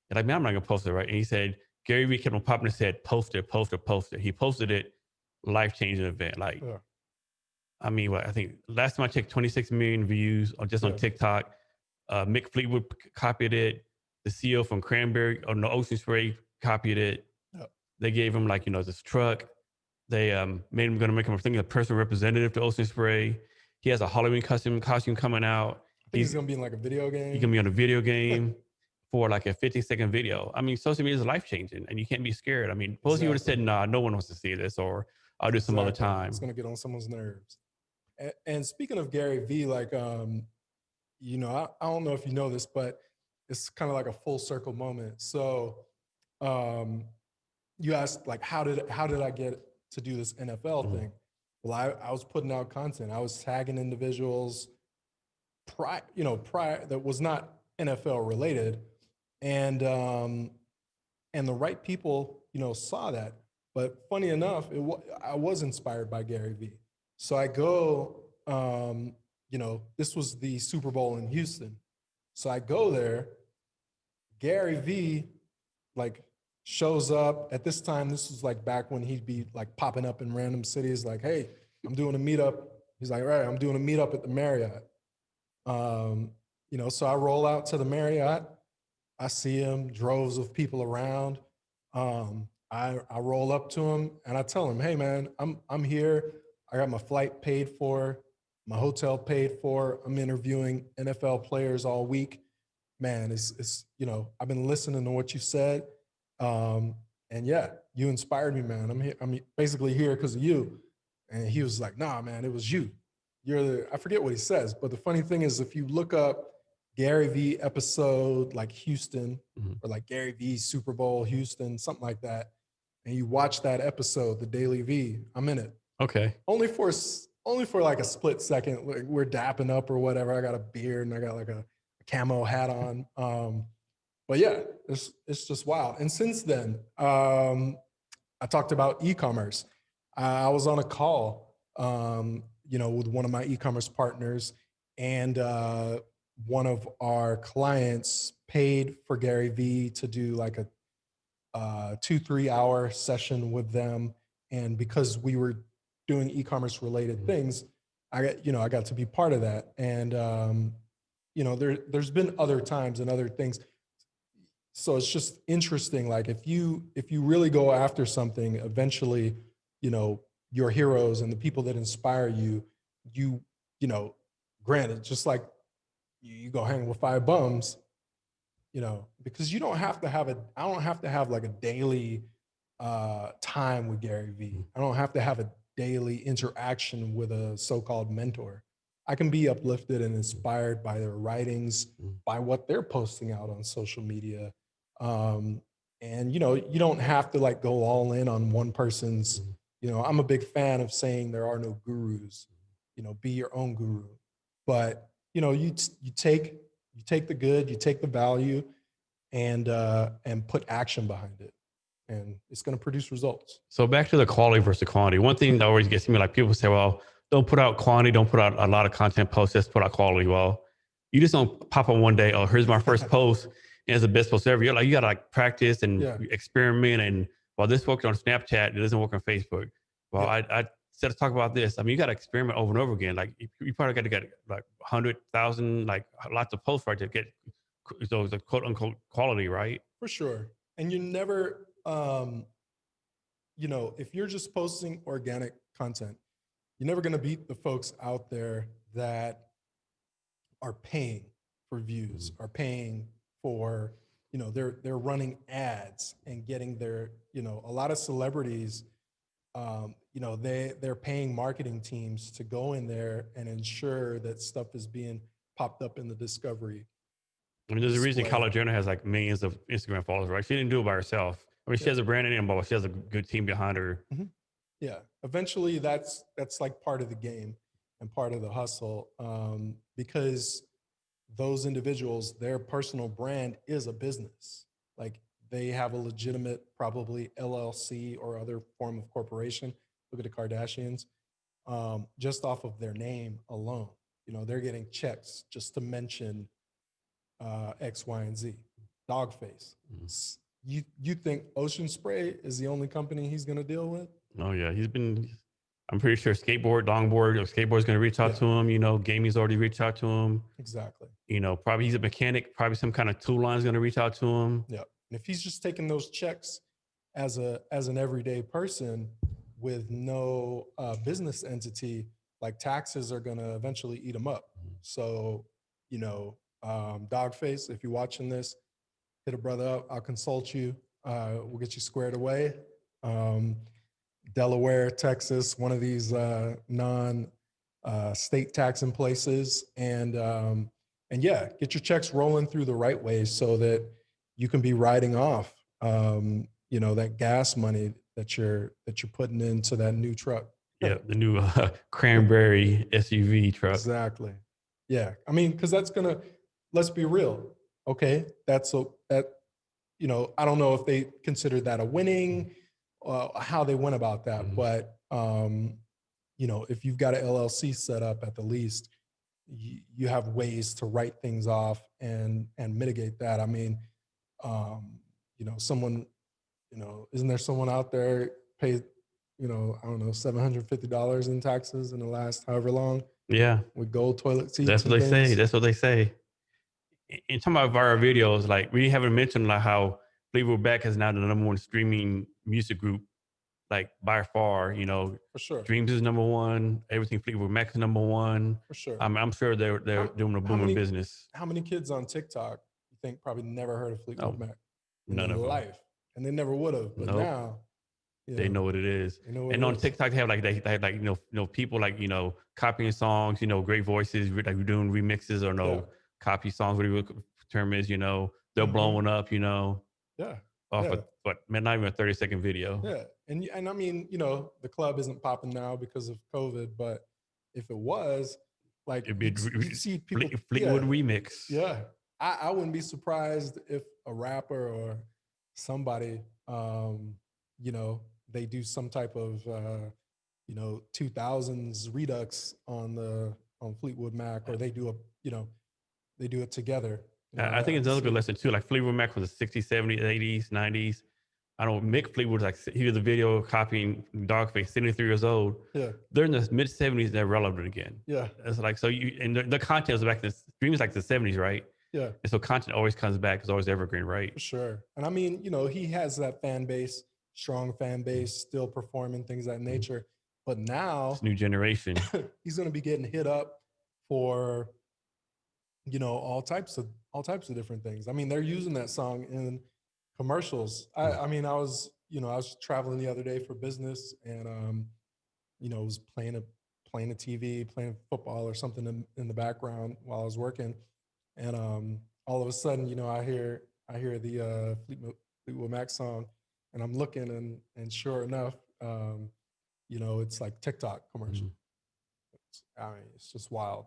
And like, man, I'm not gonna post it, right? And he said Gary Vee kept on popping his head, post it, post it, post it. He posted it, life changing event. Like, Yeah, I mean, what I think last time I checked, 26 million views just on yeah, TikTok. Mick Fleetwood copied it. The CEO from Cranberry or no Ocean Spray copied it. yeah. They gave him like this truck. They made him gonna make him, I think, a personal representative to Ocean Spray. He has a Halloween costume coming out. I think he's gonna be in like a video He game. gonna be on a video game for like a 50-second video. I mean, social media is life changing, and you can't be scared. I mean, suppose he would have said, Exactly. "Nah, no one wants to see this," or "I'll do some other Exactly. It's time." gonna get on someone's nerves. And speaking of Gary Vee, like I don't know if you know this, but it's kind of like a full circle moment. So um, you asked like how did I get to do this NFL Mhm. thing? Well, I was putting out content. I was tagging individuals prior that was not NFL related. And And the right people, saw that. But funny enough, I was inspired by Gary Vee. So I go, this was the Super Bowl in Houston. So I go there. Gary Vee, like, shows up at this time. This was like back when he'd be like popping up in random cities, like, hey, I'm doing a meetup. He's like, all right, I'm doing a meetup at the Marriott. So I roll out to the Marriott. I see him, droves of people around. I roll up to him and I tell him, hey man, I'm here. I got my flight paid for, my hotel paid for. I'm interviewing NFL players all week. Man, it's I've been listening to what you said. And yeah, you inspired me, man. I'm basically here because of you. And he was like, nah, man, it was you. I forget what he says, but the funny thing is, if you look up Gary Vee episode like Houston, or like Gary Vee Super Bowl Houston, something like that, and you watch that episode, the Daily V, I'm in it. Okay. Only for like a split second. Like, we're dapping up or whatever. I got a beard and I got like a camo hat on. But yeah, it's just wild. And since then, I talked about e-commerce. I was on a call, with one of my e-commerce partners, and one of our clients paid for Gary Vee to do like a 2-3 hour session with them. And because we were doing e-commerce related things, I got to be part of that. And there's been other times and other things. So it's just interesting. Like if you really go after something, eventually, your heroes and the people that inspire you, granted, just like you go hang with five bums, because you don't have to have I don't have to have like a daily time with Gary Vee. I don't have to have a daily interaction with a so-called mentor. I can be uplifted and inspired by their writings, by what they're posting out on social media. And you don't have to like go all in on one person's, I'm a big fan of saying there are no gurus, be your own guru. But you take the good, you take the value, and put action behind it, and it's going to produce results. So back to the quality versus quantity. One thing that always gets me, like people say, well, don't put out quantity, don't put out a lot of content posts, just put out quality. Well, you just don't pop on one day, oh, here's my first post, and it's the best post ever. You're like, you got to like practice and experiment. And while this worked on Snapchat, it doesn't work on Facebook. Well, I said to talk about this. I mean, you got to experiment over and over again. Like you probably got to get like 100,000, like lots of posts right to get those quote unquote quality, right? For sure. And you never, if you're just posting organic content, you're never going to beat the folks out there that are paying for views, are paying for, they're running ads and getting their, a lot of celebrities, they're paying marketing teams to go in there and ensure that stuff is being popped up in the discovery. I mean, there's a reason Kylie Jenner has like millions of Instagram followers, right? She didn't do it by herself. I mean, she has a brand name, but she has a good team behind her. Yeah. Eventually that's like part of the game and part of the hustle, because those individuals, their personal brand is a business. Like they have a legitimate, probably LLC or other form of corporation. Look at the Kardashians, just off of their name alone. They're getting checks just to mention X, Y, and Z. Dogface. You think Ocean Spray is the only company he's going to deal with? Oh yeah, I'm pretty sure skateboard's going to reach out to him. Gaming's already reached out to him. Exactly. Probably he's a mechanic. Probably some kind of tool line is going to reach out to him. Yeah. And if he's just taking those checks as an everyday person with no business entity, like taxes are going to eventually eat him up. So, Dogface, if you're watching this, hit a brother up. I'll consult you. We'll get you squared away. Delaware, Texas, one of these non-state taxing places, and yeah, get your checks rolling through the right way so that you can be writing off, that gas money that you're putting into that new truck. Yeah, the new cranberry SUV truck. Exactly. Yeah, I mean, because that's gonna. Let's be real. Okay, that I don't know if they considered that a winning, how they went about that. Mhm. But, if you've got an LLC set up at the least, you have ways to write things off and mitigate that. I mean, someone, isn't there someone out there paid, I don't know, $750 in taxes in the last however long Yeah, with gold toilet seats that's what and they say. things? That's what they say. In talking about viral videos, like we haven't mentioned like how Fleetwood Mac is now the number one streaming music group, like by far. For sure. Dreams is number one. Everything Fleetwood Mac is number one. For sure. I'm sure they're How, doing a how booming many business. how many kids on TikTok you think probably never heard of Fleetwood No, Mac in their none of them. life? And they never would have. But Nope. now, They know what it is. they know what And it on is. TikTok, they have like they have like people like copying songs, great voices, like doing remixes or Yeah. copy songs, whatever the term is. They're Mhm. blowing up. Yeah. Off Yeah. of man, not even a 30-second video. Yeah. And I mean, the club isn't popping now because of COVID, but if it was, like It'd be you'd see people, Fleetwood remix. yeah. I wouldn't be surprised if a rapper or somebody, you know, they do some type of 2000s redux on Fleetwood Mac, or they do it together. I I think it's could another see good it. lesson too. Like Fleetwood Mac was the 60s, 70s, 80s, 90s. I don't Mick Fleetwood, like he did a video copying Dogface, 73 years old. Yeah. They're in the mid 70s, they're relevant again. Yeah. It's like so and the content was back in the streams like the 70s, right? Yeah. And so content always comes back, it's always evergreen, right? For sure. And I mean, he has that fan base, strong fan base, still performing things of that nature. But now This new generation. he's going to be getting hit up for, all types of different things. I mean, they're using that song in commercials. I mean, I was traveling the other day for business, and was playing a TV, playing football or something in the background while I was working. And all of a sudden, I hear the Fleetwood Mac song, and I'm looking, and sure enough, it's like TikTok commercial. Mhm. I mean, it's just wild.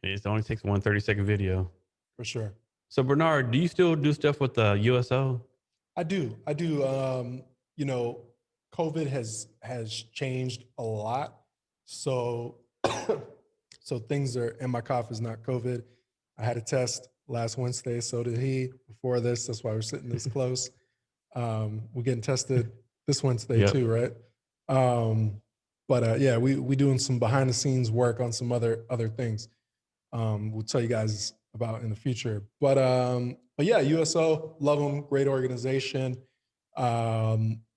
It only takes one 30-second video. For sure. So Bernard, do you still do stuff with the USO? I do. I do. COVID has changed a lot. So so things are, and my cough is not COVID. I had a test last Wednesday, so did he before this. That's why we're sitting this close. We're getting tested this Wednesday Yep. too, right? But yeah, we doing some behind the scenes work on some other things. We'll tell you guys about in the future. But yeah, USO, love them, great organization.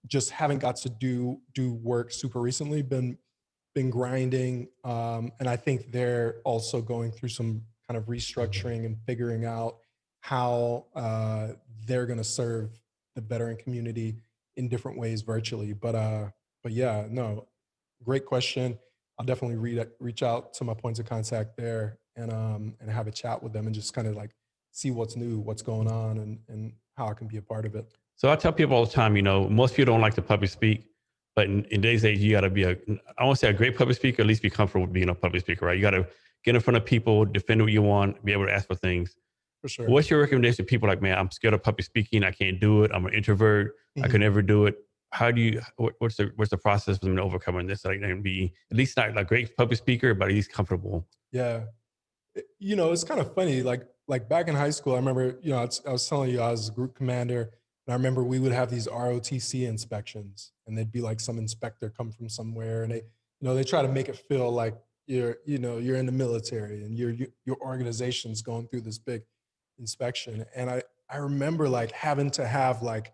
Just haven't got to do work super recently. Been grinding, and I think they're also going through some kind of restructuring and figuring out how they're going to serve the veteran community in different ways virtually. But yeah, no, great question. I'll definitely reach out to my points of contact there and have a chat with them and just kind of like see what's new, what's going on, and how I can be a part of it. So I tell people all the time, most people don't like to public speak, but in today's age, you got to be I won't say a great public speaker, at least be comfortable with being a public speaker, right? You got to get in front of people, defend what you want, be able to ask for things. For sure. What's your recommendation to people like, man, I'm scared of public speaking. I can't do it. I'm an introvert. I could never do it. How do you, what's the process for them to overcoming this? Like, and be at least not a great public speaker, but at least comfortable. Yeah. It's kind of funny. Like back in high school, I remember, I was telling you I was a group commander, and I remember we would have these ROTC inspections, and they'd be like some inspector come from somewhere, and they try to make it feel like you're in the military and your organization's going through this big inspection. And I remember like having to have like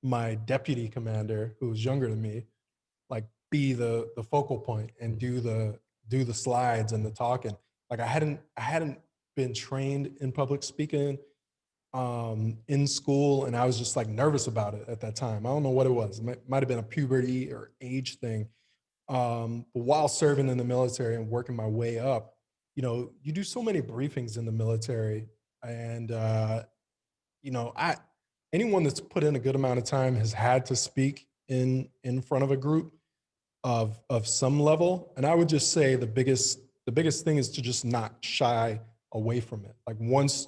my deputy commander, who was younger than me, like be the focal point and do the slides and the talking. Like I hadn't been trained in public speaking in school, and I was just like nervous about it at that time. I don't know what it was. It might have been a puberty or age thing. But while serving in the military and working my way up, you do so many briefings in the military, and anyone that's put in a good amount of time has had to speak in front of a group of some level. And I would just say the biggest thing is to just not shy away from it. Like once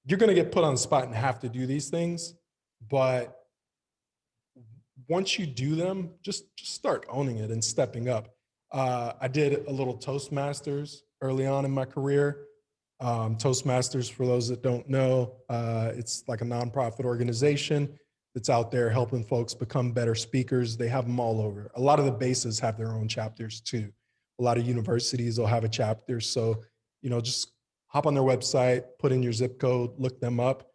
you're going to get put on the spot and have to do these things, But once you do them, just start owning it and stepping up. I did a little Toastmasters early on in my career. Toastmasters, for those that don't know, it's like a nonprofit organization that's out there helping folks become better speakers. They have them all over. A lot of the bases have their own chapters too. A lot of universities will have a chapter. So, just hop on their website, put in your zip code, look them up.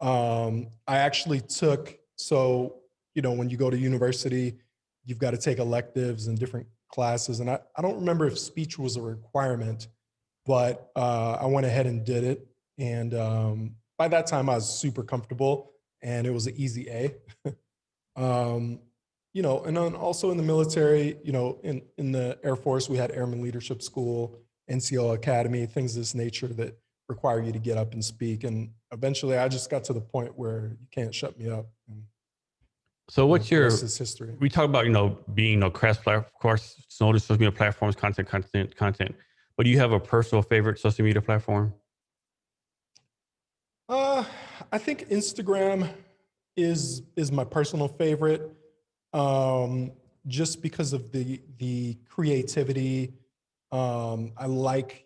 I actually took, so, when you go to university, you've got to take electives and different classes. And I don't remember if speech was a requirement, but I went ahead and did it. And by that time, I was super comfortable and it was an easy A. um, and then also in the military, in the Air Force, we had Airman Leadership School, NCO Academy, things of this nature that require you to get up and speak. And eventually I just got to the point where you can't shut me up. And, So what's the rest your, is history. we talk about, being, course, social media platforms, content, but do you have a personal favorite social media platform? Uh, I think Instagram is my personal favorite, just because of the creativity. I like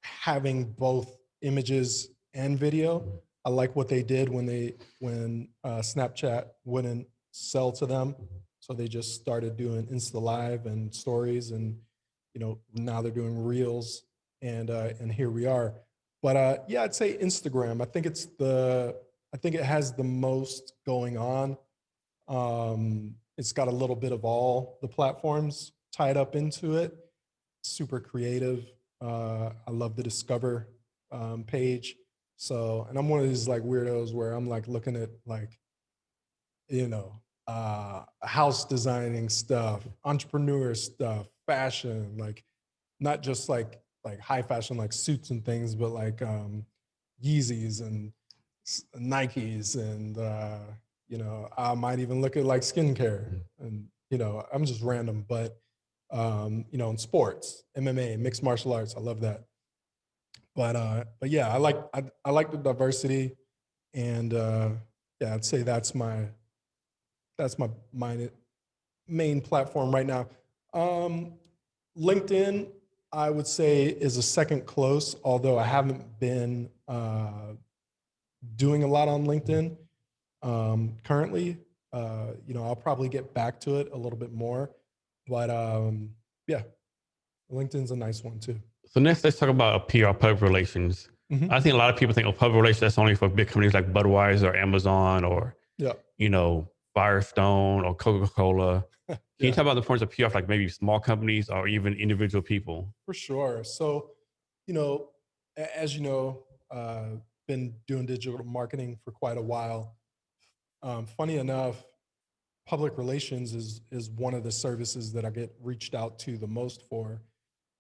having both images and video. I like what they did when Snapchat wouldn't sell to them, so they just started doing Insta Live and stories, and now they're doing Reels, and here we are. But yeah, I'd say Instagram. I think it has the most going on. It's got a little bit of all the platforms tied up into it. Super creative. I love the Discover page. So, and I'm one of these like weirdos where I'm like looking at like, house designing stuff, entrepreneur stuff, fashion, like not just like high fashion like suits and things, but like Yeezys and Nikes, and I might even look at like skincare, and I'm just random, but in sports, MMA, mixed martial arts, I love that. But yeah, I like the diversity, and yeah, I'd say that's my main platform right now. Um, LinkedIn, I would say, is a second close, although I haven't been doing a lot on LinkedIn currently. I'll probably get back to it a little bit more, but yeah, LinkedIn's a nice one too. So next, let's talk about PR, public relations. Mhm. I think a lot of people think, public relations, that's only for big companies like Budweiser or Amazon or, Yeah, Firestone or Coca-Cola. Can you yeah, talk about the importance of PR for like maybe small companies or even individual people? for sure. So, you know, as you know, been doing digital marketing for quite a while. Funny enough, public relations is one of the services that I get reached out to the most for,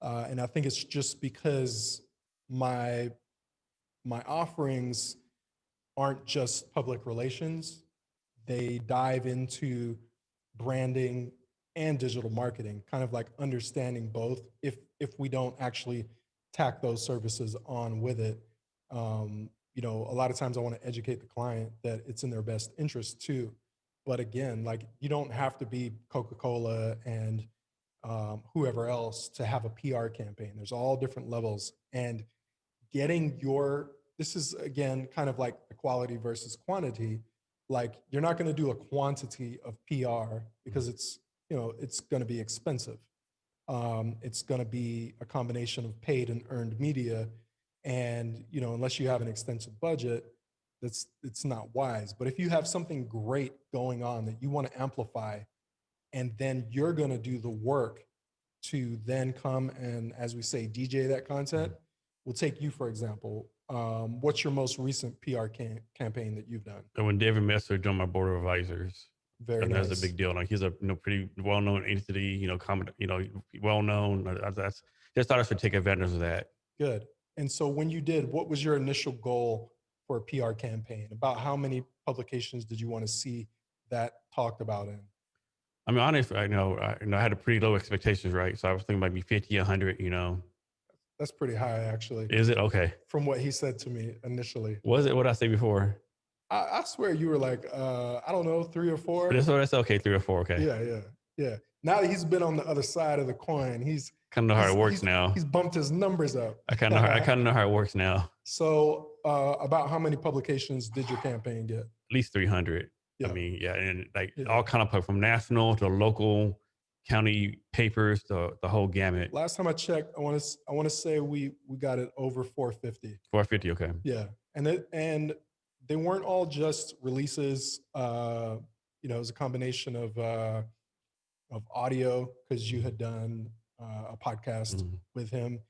and I think it's just because my my offerings aren't just public relations; they dive into branding and digital marketing, kind of like understanding both. If we don't actually tack those services on with it, a lot of times I want to educate the client that it's in their best interest too. But again, like you don't have to be Coca-Cola and whoever else to have a PR campaign. There's all different levels, and getting your this is again kind of like the quality versus quantity. Like you're not going to do a quantity of PR because it's going to be expensive. It's going to be a combination of paid and earned media, and unless you have an extensive budget, that's it's not wise. But if you have something great going on that you want to amplify, and then you're going to do the work to then come and, as we say, DJ that content. We'll take you, for example. What's your most recent PR campaign that you've done? And when David Messer joined my board of advisors, Very and that's a nice. big deal. Like he's a pretty well known entity, well known. That's just thought I should take advantage of that. Good. And so when you did, what was your initial goal for a PR campaign? About how many publications did you want to see that talked about in? I mean, honestly, I had a pretty low expectations, right? So I was thinking maybe 50, 100. That's pretty high, actually, Is it okay? from what he said to me initially. Was it what I say before? I swear you were like, I don't know, 3 or 4. That's okay, 3 or 4, okay. Yeah. Now that he's been on the other side of the coin, Kind of know how it works now. he's bumped his numbers up. I kind of know how it works now. So, about how many publications did your campaign get? At least 300. I Yeah. mean, yeah, and like Yeah. all kind of from national to local, county papers to the whole gamut. Last time I checked, I want to say we got it over 450. 450, okay. Yeah, and they weren't all just releases. It was a combination of audio because you had done a podcast Mhm. with him.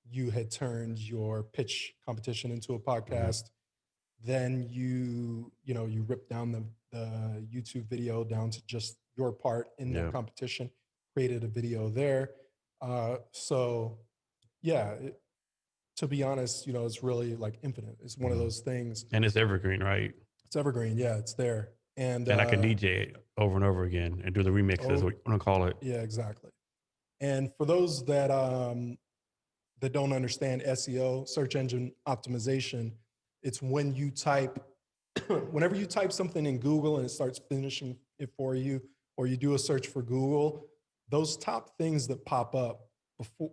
You had turned your pitch competition into a Mhm. podcast. Then you ripped down the YouTube video down to just your part in that Yeah. competition, created a video there. So yeah, to be honest, it's really like infinite. It's one of Mhm. those things. And it's evergreen, right? It's evergreen. Yeah, it's there. And And I can DJ it over and over again and do the remixes, oh what you want to call it. yeah, exactly. And for those that don't understand SEO, search engine optimization, it's when you type, whenever you type something in Google and it starts finishing it for you, or you do a search for Google, those top things that pop up before,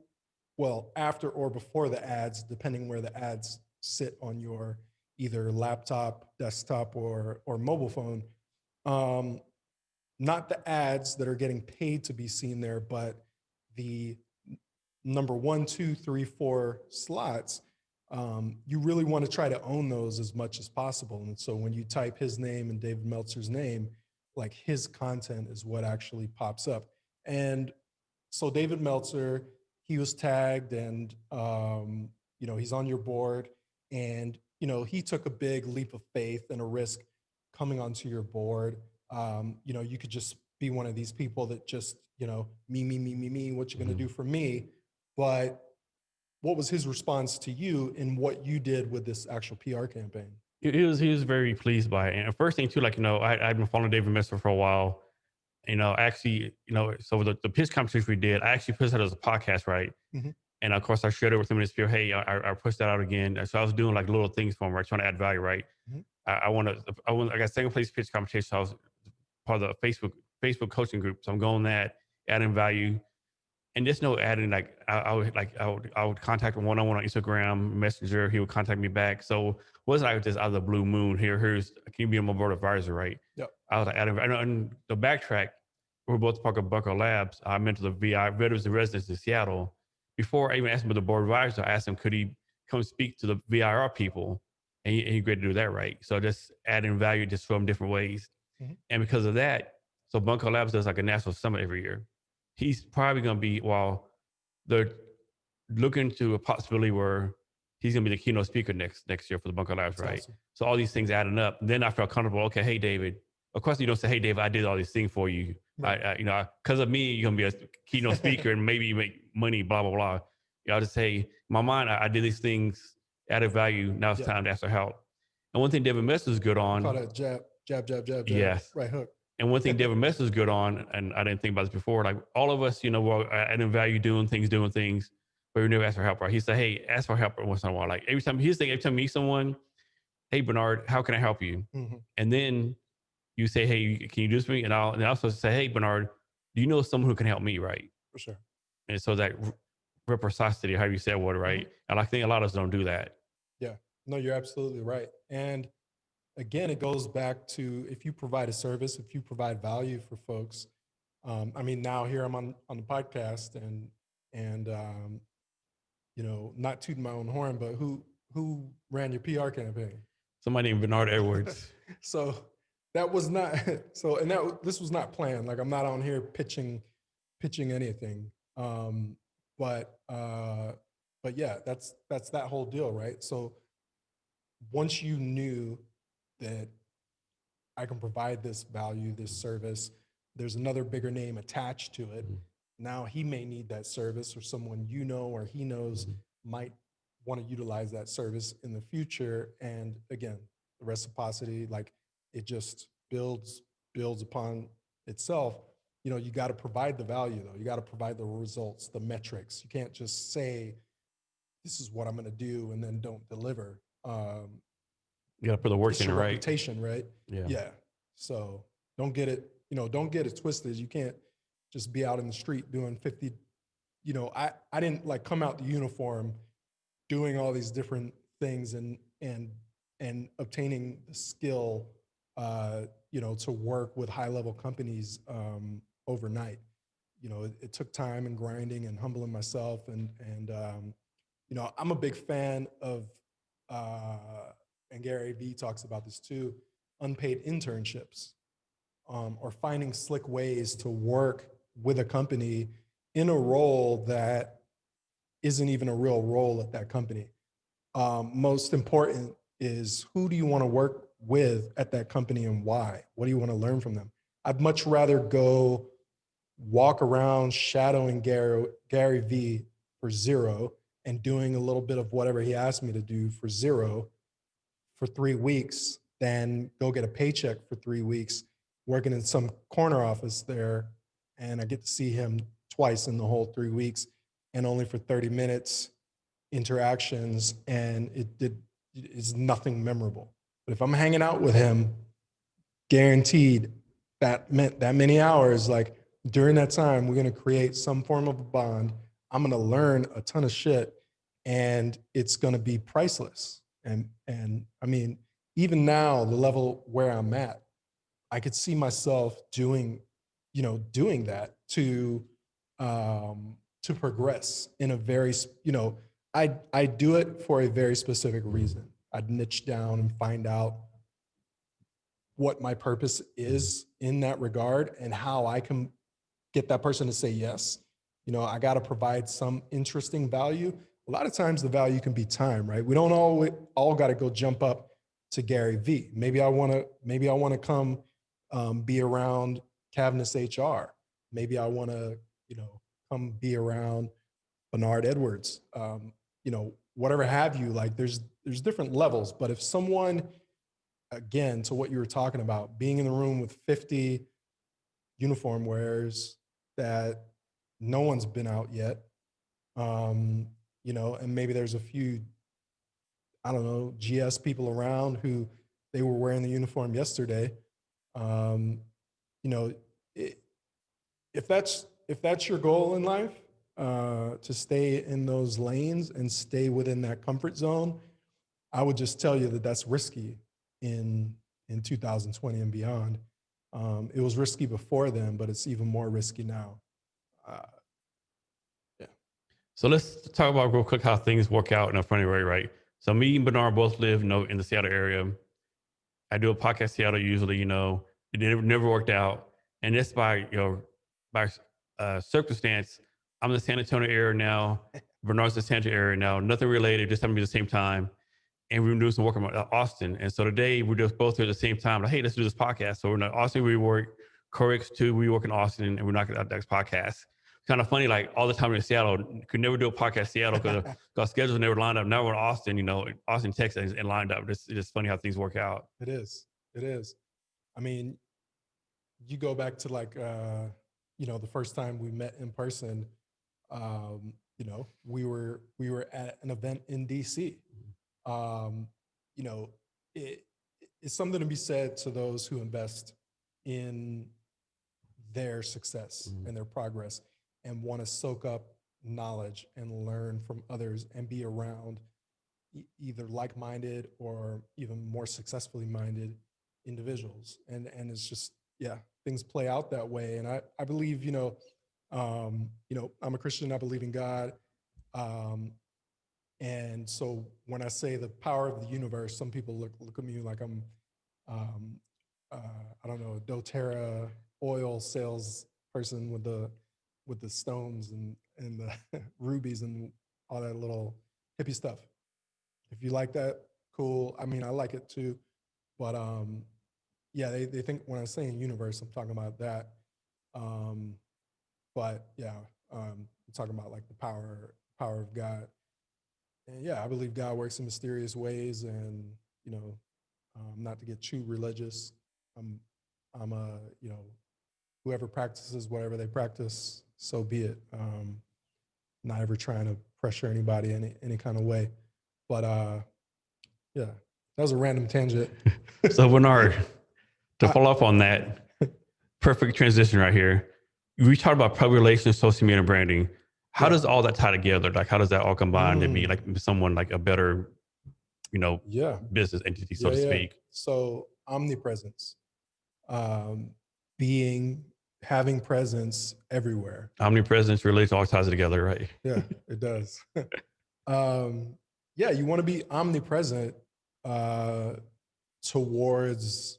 well, after or before the ads, depending where the ads sit on your either laptop, desktop, or mobile phone. Um, Not the ads that are getting paid to be seen there, but the number 1, 2, 3, 4 slots. You really want to try to own those as much as possible. And so when you type his name and David Meltzer's name, like his content is what actually pops up. And so David Meltzer, he was tagged, and he's on your board, and he took a big leap of faith and a risk coming onto your board. You could just be one of these people that just me, what you gonna Mhm. do for me? But what was his response to you in what you did with this actual PR campaign? He was very pleased by it. And the first thing too, like, I'd been following David Messer for a while. Actually, so the pitch competition we did, I actually put that as a podcast, right? Mhm. And of course, I shared it with him in his spirit. Hey, I pushed that out again. And so I was doing like little things for him, right? Trying to add value, right? Mhm. I got second place pitch competition. So I was part of the Facebook coaching group. So I'm going that, adding value. And just no adding I would contact him one on one on Instagram Messenger. He would contact me back. So it wasn't like just out of the blue moon. Here's can you be on my board advisor, right? Yep. I was like adding and the backtrack. We're both part of Bucker Labs. I mentored the VI veterans and residents in Seattle. Before I even asked him about the board advisor, I asked him could he come speak to the VIR people, and he agreed to do that, right? So just adding value just from different ways, Mhm. and because of that, so Bunker Labs does like a national summit every year. He's probably going to be they're looking to a possibility where he's going to be the keynote speaker next year for the Bunker Labs, That's right? awesome. So all these things adding up. Then I felt comfortable. Okay, hey David. Of course, you don't say, "Hey David, I did all these things for you." Right. Because of me, you're gonna be a keynote speaker and maybe you make money. Blah blah blah. I'll just say, in my mind, I did these things, added value. Now it's Yeah. time to ask for help. And one thing David Messer is good We call on, that jab, jab, jab, jab, jab, yes. right hook. And one thing David Messer is good on, and I didn't think about this before, like all of us, we're adding value, doing things, but we never ask for help, right? He said, hey, ask for help once in a while. Like every time every time you meet someone, hey, Bernard, how can I help you? Mhm. And then you say, hey, can you do this for me? And I'll also say, hey, Bernard, do you know someone who can help me, right? For sure. And so that reciprocity, how you said what, Mhm. right? And I think a lot of us don't do that. Yeah. No, you're absolutely right. And again, it goes back to if you provide a service, if you provide value for folks. I mean, now here I'm on the podcast, and not tooting my own horn, but who ran your PR campaign? Somebody named Bernard Edwards. So that was not so, and this was not planned. Like I'm not on here pitching anything. But yeah, that's that whole deal, right? So once you knew that I can provide this value, this service, there's another bigger name attached to it. Mhm, Now he may need that service, or someone or he knows mhm. might want to utilize that service in the future. And again, the reciprocity, like it just builds upon itself. You got to provide the value though. You got to provide the results, the metrics. You can't just say this is what I'm going to do and then don't deliver. You got to put the work it's in, your right? reputation, right? Yeah. Yeah. So don't get it, don't get it twisted. You can't just be out in the street doing 50, I didn't like come out the uniform doing all these different things and obtaining the skill, to work with high level companies overnight. It took time and grinding and humbling myself, and I'm a big fan of, and Gary Vee talks about this too, unpaid internships, or finding slick ways to work with a company in a role that isn't even a real role at that company. Most important is, who do you want to work with at that company and why? What do you want to learn from them? I'd much rather go walk around shadowing Gary Vee for zero and doing a little bit of whatever he asked me to do for zero for 3 weeks than go get a paycheck for 3 weeks working in some corner office there. And I get to see him twice in the whole 3 weeks and only for 30 minutes interactions, and it's nothing memorable. But if I'm hanging out with him, guaranteed that meant that many hours, like during that time, we're going to create some form of a bond. I'm going to learn a ton of shit, and it's going to be priceless. And I mean, even now, the level where I'm at, I could see myself doing that to progress in a very, I do it for a very specific reason. I'd niche down and find out what my purpose is in that regard and how I can get that person to say yes. I got to provide some interesting value. A lot of times the value can be time, right? We don't all got to go jump up to Gary Vee. Maybe I want to come be around Cavness HR. Maybe I want to, come be around Bernard Edwards. Whatever have you. Like there's different levels. But if someone, again, to what you were talking about, being in the room with 50 uniform wearers that no one's been out yet, and maybe there's a few, I don't know, GS people around who they were wearing the uniform yesterday. Um, you know, it, if that's your goal in life, to stay in those lanes and stay within that comfort zone, I would just tell you that that's risky in 2020 and beyond. It was risky before then, but it's even more risky now. Uh, yeah. So let's talk about real quick how things work out in a funny way, right? So me and Bernard both live, in the Seattle area. I do a podcast in Seattle usually, it never worked out. And just by circumstance, I'm in the San Antonio area now. Bernard's in the San Antonio area now. Nothing related, just happened to be the same time. And we were doing some work in Austin. And so today we're just both here at the same time. Like, hey, let's do this podcast. So we're in Austin, we work, Corix too, we work in Austin, and we're knocking out next podcast. Kind of funny, like all the time in Seattle, could never do a podcast in Seattle because our schedules never lined up. Now we're in Austin, Austin, Texas, and lined up. It's just funny how things work out. It is. It is. I mean, you go back to like, the first time we met in person. We were at an event in DC. Um, you know, it, it's something to be said to those who invest in their success and their progress and want to soak up knowledge and learn from others and be around either like-minded or even more successfully minded individuals. And it's just, yeah, things play out that way. And I believe, I'm a Christian. I believe in God. And so when I say the power of the universe, some people look at me like I'm, um, I don't know, a doTERRA oil sales person with the stones and the rubies and all that little hippie stuff. If you like that, cool. I mean, I like it too. But yeah, they think when I'm saying universe, I'm talking about that. Um, but yeah, I'm talking about like the power of God. And yeah, I believe God works in mysterious ways, and not to get too religious, I'm I'm a whoever practices whatever they practice, so be it. Not ever trying to pressure anybody in any kind of way, but yeah, That was a random tangent. So Bernard, to I- follow up on that, perfect transition right here. We talked about public relations, social media, and branding. How Yeah. does all that tie together? Like, how does that all combine to be Mm. like someone like a better, Yeah. business entity, so to Yeah. speak? So omnipresence, um, having presence everywhere. Omnipresence, relates, all ties it together, right? Yeah, it does. um, yeah, you want to be omnipresent uh, towards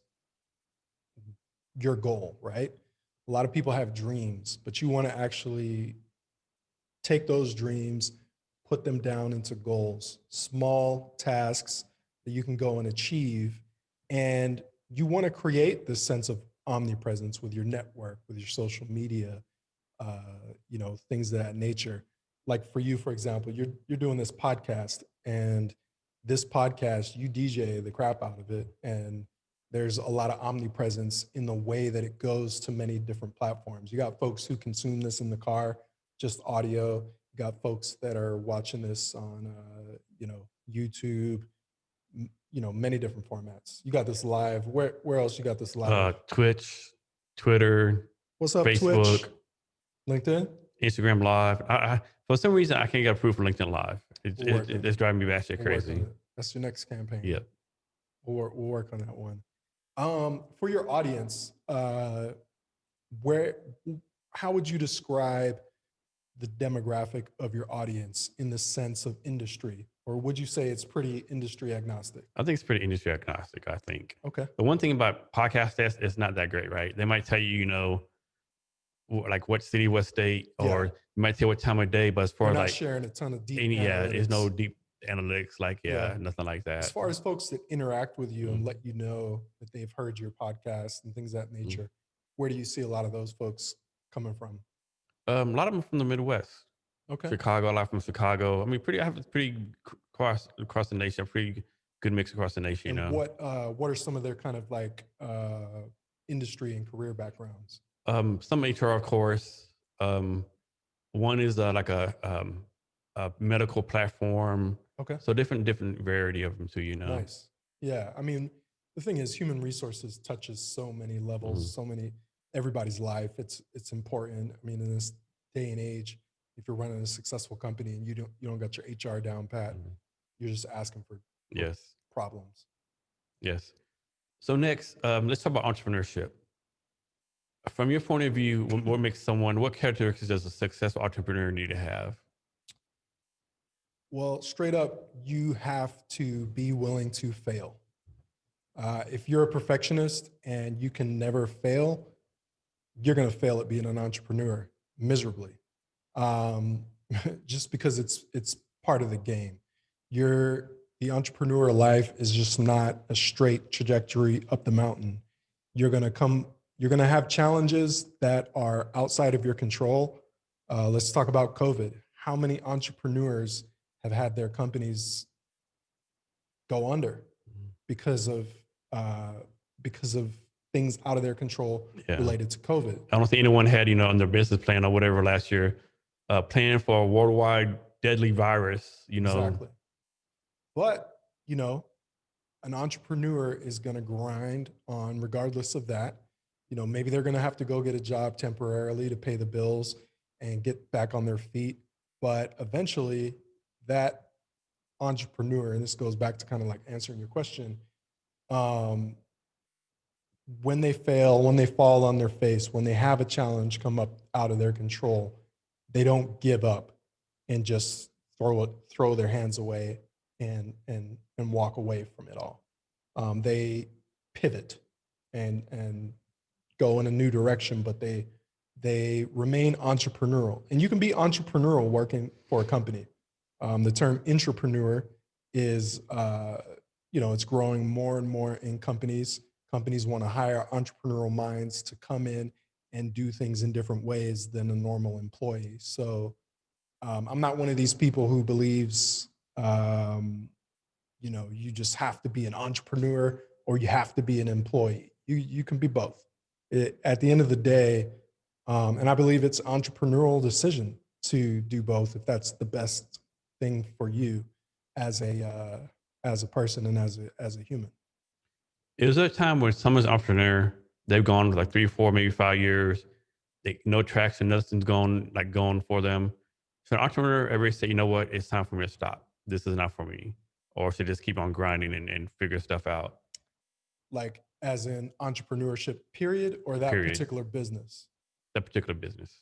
your goal, right? A lot of people have dreams, but you want to actually take those dreams, put them down into goals, small tasks that you can go and achieve. And you want to create this sense of omnipresence with your network, with your social media, things of that nature. Like for you, for example, you're doing this podcast, and this podcast, you DJ the crap out of it. And there's a lot of omnipresence in the way that it goes to many different platforms. You got folks who consume this in the car, just audio. You got folks that are watching this on, YouTube, many different formats. You got this live. Where else you got this live? Twitch, Twitter, What's up, Facebook, Twitch? LinkedIn? Instagram Live. For some reason, I can't get approved for LinkedIn Live. We'll It's driving me batshit We'll work on crazy. it. That's your next campaign. Yep. We'll work on that one. For your audience, where how would you describe the demographic of your audience in the sense of industry, or would you say it's pretty industry agnostic? I think it's pretty industry agnostic, I think. Okay. The one thing about podcast tests, it's not that great, right? They might tell you, like what city, what state, or you might tell what time of day, but as far They're as not like, sharing a ton of deep there's no analytics. deep analytics, like, nothing like that. As far as folks that interact with you and Mhm. let you know that they've heard your podcast and things of that Mhm. nature, where do you see a lot of those folks coming from? A lot of them from the Midwest, Okay. Chicago, a lot from Chicago. I mean, I have a pretty across the nation, pretty good mix across the nation, And what are some of their kind of like industry and career backgrounds? Some HR, of course. One is like a medical platform. Okay. So different variety of them too. Nice. Yeah. I mean, the thing is, human resources touches so many levels, Mhm. so many everybody's life. It's important. I mean, in this day and age, if you're running a successful company and you don't got your HR down pat, Mhm. you're just asking for Yes, problems. yes. So next, let's talk about entrepreneurship. From your point of view, what characteristics does a successful entrepreneur need to have? Well, straight up, you have to be willing to fail. If you're a perfectionist and you can never fail, you're going to fail at being an entrepreneur miserably. Um, just because it's part of the game. The entrepreneur life is just not a straight trajectory up the mountain. You're going to come. You're going to have challenges that are outside of your control. Let's talk about COVID. How many entrepreneurs have had their companies go under because of uh, because of things out of their control Yeah. related to COVID? I don't think anyone had, on their business plan or whatever last year, planning for a worldwide deadly virus, Exactly. But an entrepreneur is going to grind on regardless of that. Maybe they're going to have to go get a job temporarily to pay the bills and get back on their feet. But eventually, that entrepreneur, and this goes back to kind of like answering your question, um, when they fail, when they fall on their face, when they have a challenge come up out of their control, they don't give up and just throw their hands away and walk away from it all. They pivot and go in a new direction, but they remain entrepreneurial. And you can be entrepreneurial working for a company. The term intrapreneur is it's growing more and more in companies. Companies want to hire entrepreneurial minds to come in and do things in different ways than a normal employee. So I'm not one of these people who believes you just have to be an entrepreneur or you have to be an employee. You can be both. At the end of the day, and I believe it's entrepreneurial decision to do both if that's the best thing for you as a as a person and as a human. Is there a time when someone's an entrepreneur, they've gone like 3, 4, maybe 5 years, they no traction, nothing's going for them. So an entrepreneur ever say, you know what, it's time for me to stop. This is not for me. Or should just keep on grinding and figure stuff out. Like as in entrepreneurship period or that Period. particular business? That particular business.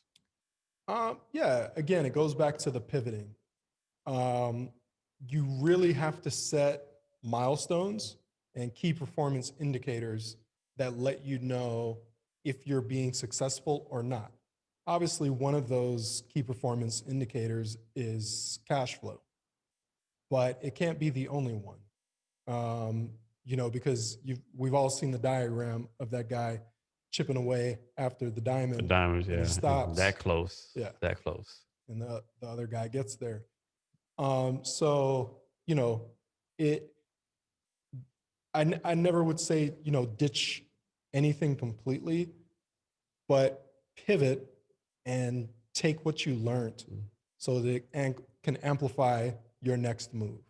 Yeah, again, it goes back to the pivoting. Um, you really have to set milestones and key performance indicators that let you know if you're being successful or not. Obviously, one of those key performance indicators is cash flow, but it can't be the only one. Because we've all seen the diagram of that guy chipping away after the The diamond, diamonds, and he yeah. stops. That close. Yeah, That close. and the other guy gets there. So it. I never would say ditch anything completely, but pivot and take what you learned so that it can amplify your next move.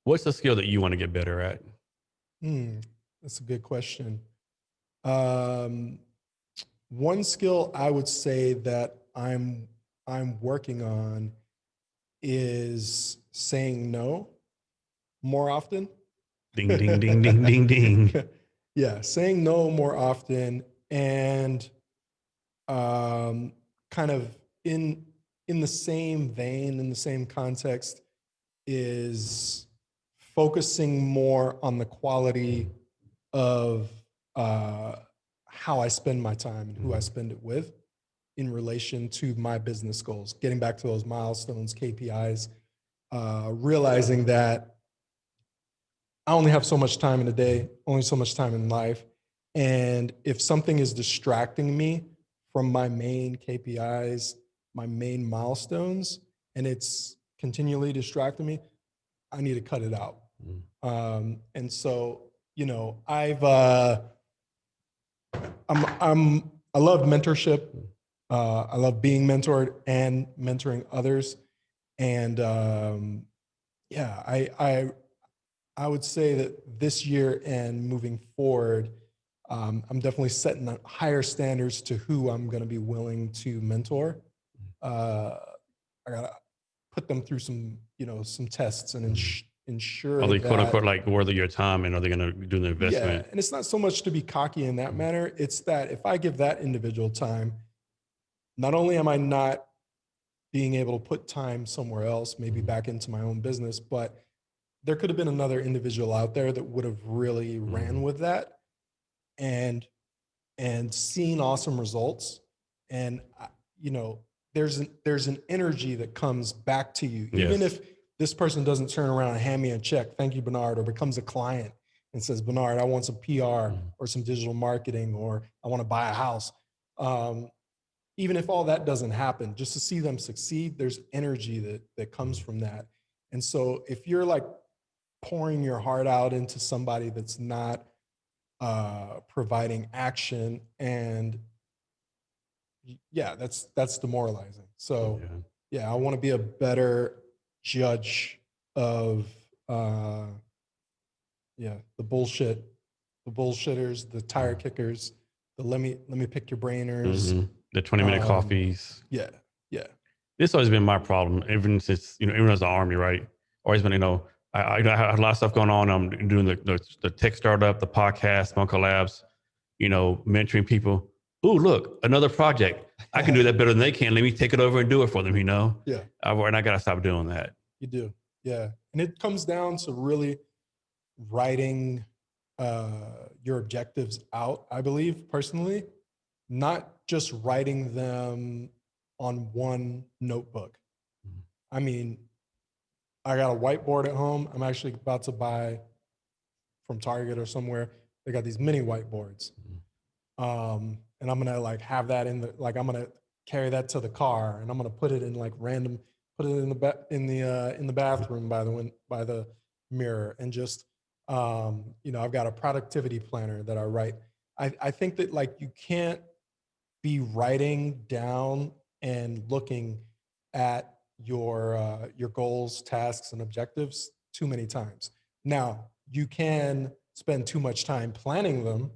What's the skill that you want to get better at? That's a good question. Um, One skill I would say that I'm working on is saying no more often. Ding, ding, ding, ding, ding, ding. Yeah, saying no more often, and kind of in the same vein, in the same context, is focusing more on the quality of how I spend my time and who I spend it with in relation to my business goals. Getting back to those milestones, KPIs, realizing that I only have so much time in a day, only so much time in life. And if something is distracting me from my main KPIs, my main milestones, and it's continually distracting me, I need to cut it out. And so, I love mentorship. I love being mentored and mentoring others. And yeah, I would say that this year and moving forward, I'm definitely setting higher standards to who I'm going to be willing to mentor. I gotta put them through some tests and ensure Are they quote that. unquote like worthy of your time, and are they going to do the Yeah, investment? and it's not so much to be cocky in that manner. It's that if I give that individual time, not only am I not being able to put time somewhere else, maybe back into my own business, but there could have been another individual out there that would have really ran with that and seen awesome results. And there's an energy that comes back to you, even Yes. if this person doesn't turn around and hand me a check, thank you, Bernard, or becomes a client and says, Bernard, I want some PR or some digital marketing, or I want to buy a house. Even if all that doesn't happen, just to see them succeed, there's energy that comes from that. And so if you're like pouring your heart out into somebody that's not providing action, and yeah, that's demoralizing. So yeah, I want to be a better judge of the bullshitters, the tire kickers, the let me pick your brainers. The 20-minute coffees. Yeah, yeah. This always been my problem, even since even as the Army, right? Always been, I had a lot of stuff going on. I'm doing the tech startup, the podcast, my collabs, mentoring people. Ooh, look, another project. I can do that better than they can. Let me take it over and do it for them. Yeah, And I gotta stop doing that. you do. Yeah, and it comes down to really writing your objectives out. I believe personally, not just writing them on one notebook. I mean, I got a whiteboard at home. I'm actually about to buy from Target or somewhere. They got these mini whiteboards. And I'm gonna like have that I'm gonna carry that to the car, and I'm gonna put it in like put it in the bathroom by the mirror, and just I've got a productivity planner that I write. I think that like you can't be writing down and looking at your goals, tasks, and objectives too many times. Now, you can spend too much time planning them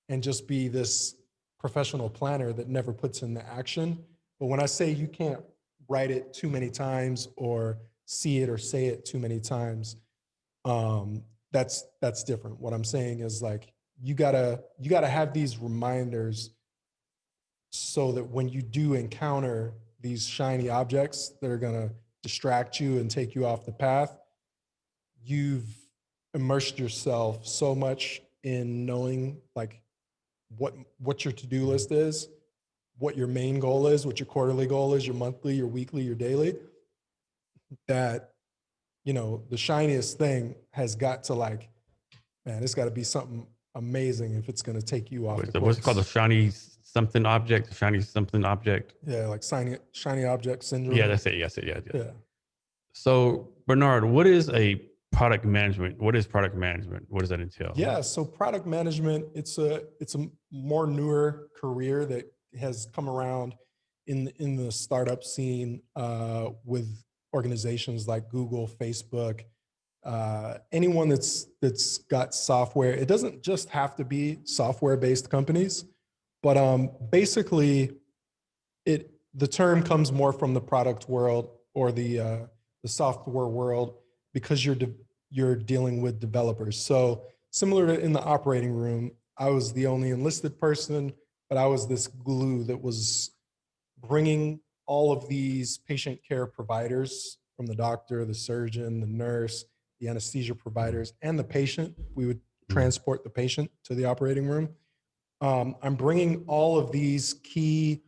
and just be this professional planner that never puts into action. But when I say you can't write it too many times or see it or say it too many times, that's different. What I'm saying is like you gotta have these reminders so that when you do encounter these shiny objects that are gonna distract you and take you off the path, you've immersed yourself so much in knowing like what your to-do list is, what your main goal is, what your quarterly goal is, your monthly, your weekly, your daily, that the shiniest thing has got to like, man, it's got to be something amazing if it's going to take you off the course. What's it called? The shiny something object, shiny something object. Yeah, like shiny object syndrome. Yeah, that's it. Yes, yeah. Yeah. So Bernard, what is a product management? What is product management? What does that entail? Yeah, so product management, it's a more newer career that has come around in the startup scene with organizations like Google, Facebook, anyone that's got software. It doesn't just have to be software-based companies, but basically, the term comes more from the product world or the software world because you're dealing with developers. So similar to in the operating room, I was the only enlisted person, but I was this glue that was bringing all of these patient care providers from the doctor, the surgeon, the nurse, the anesthesia providers, and the patient. We would transport the patient to the operating room. I'm bringing all of these key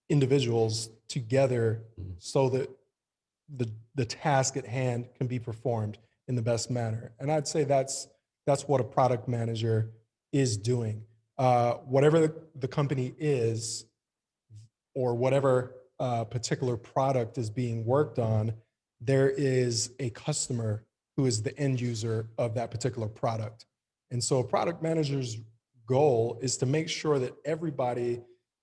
individuals together so that the task at hand can be performed in the best manner. And I'd say that's what a product manager is doing. Whatever the company is, or whatever particular product is being worked on, there is a customer who is the end user of that particular product. And so a product manager's goal is to make sure that everybody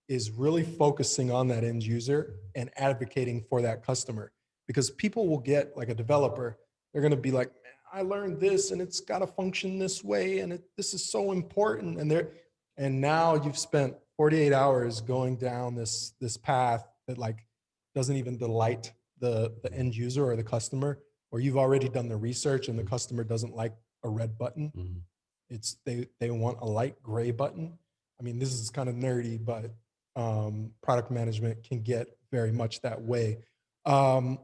is really focusing on that end user and advocating for that customer. Because people will get, like a developer, they're going to be like, I learned this and it's got to function this way and this is so important. And now you've spent 48 hours going down this path that like doesn't even delight the end user or the customer, or you've already done the research and the customer doesn't like a red button. It's they want a light gray button. I mean, this is kind of nerdy, but product management can get very much that way. I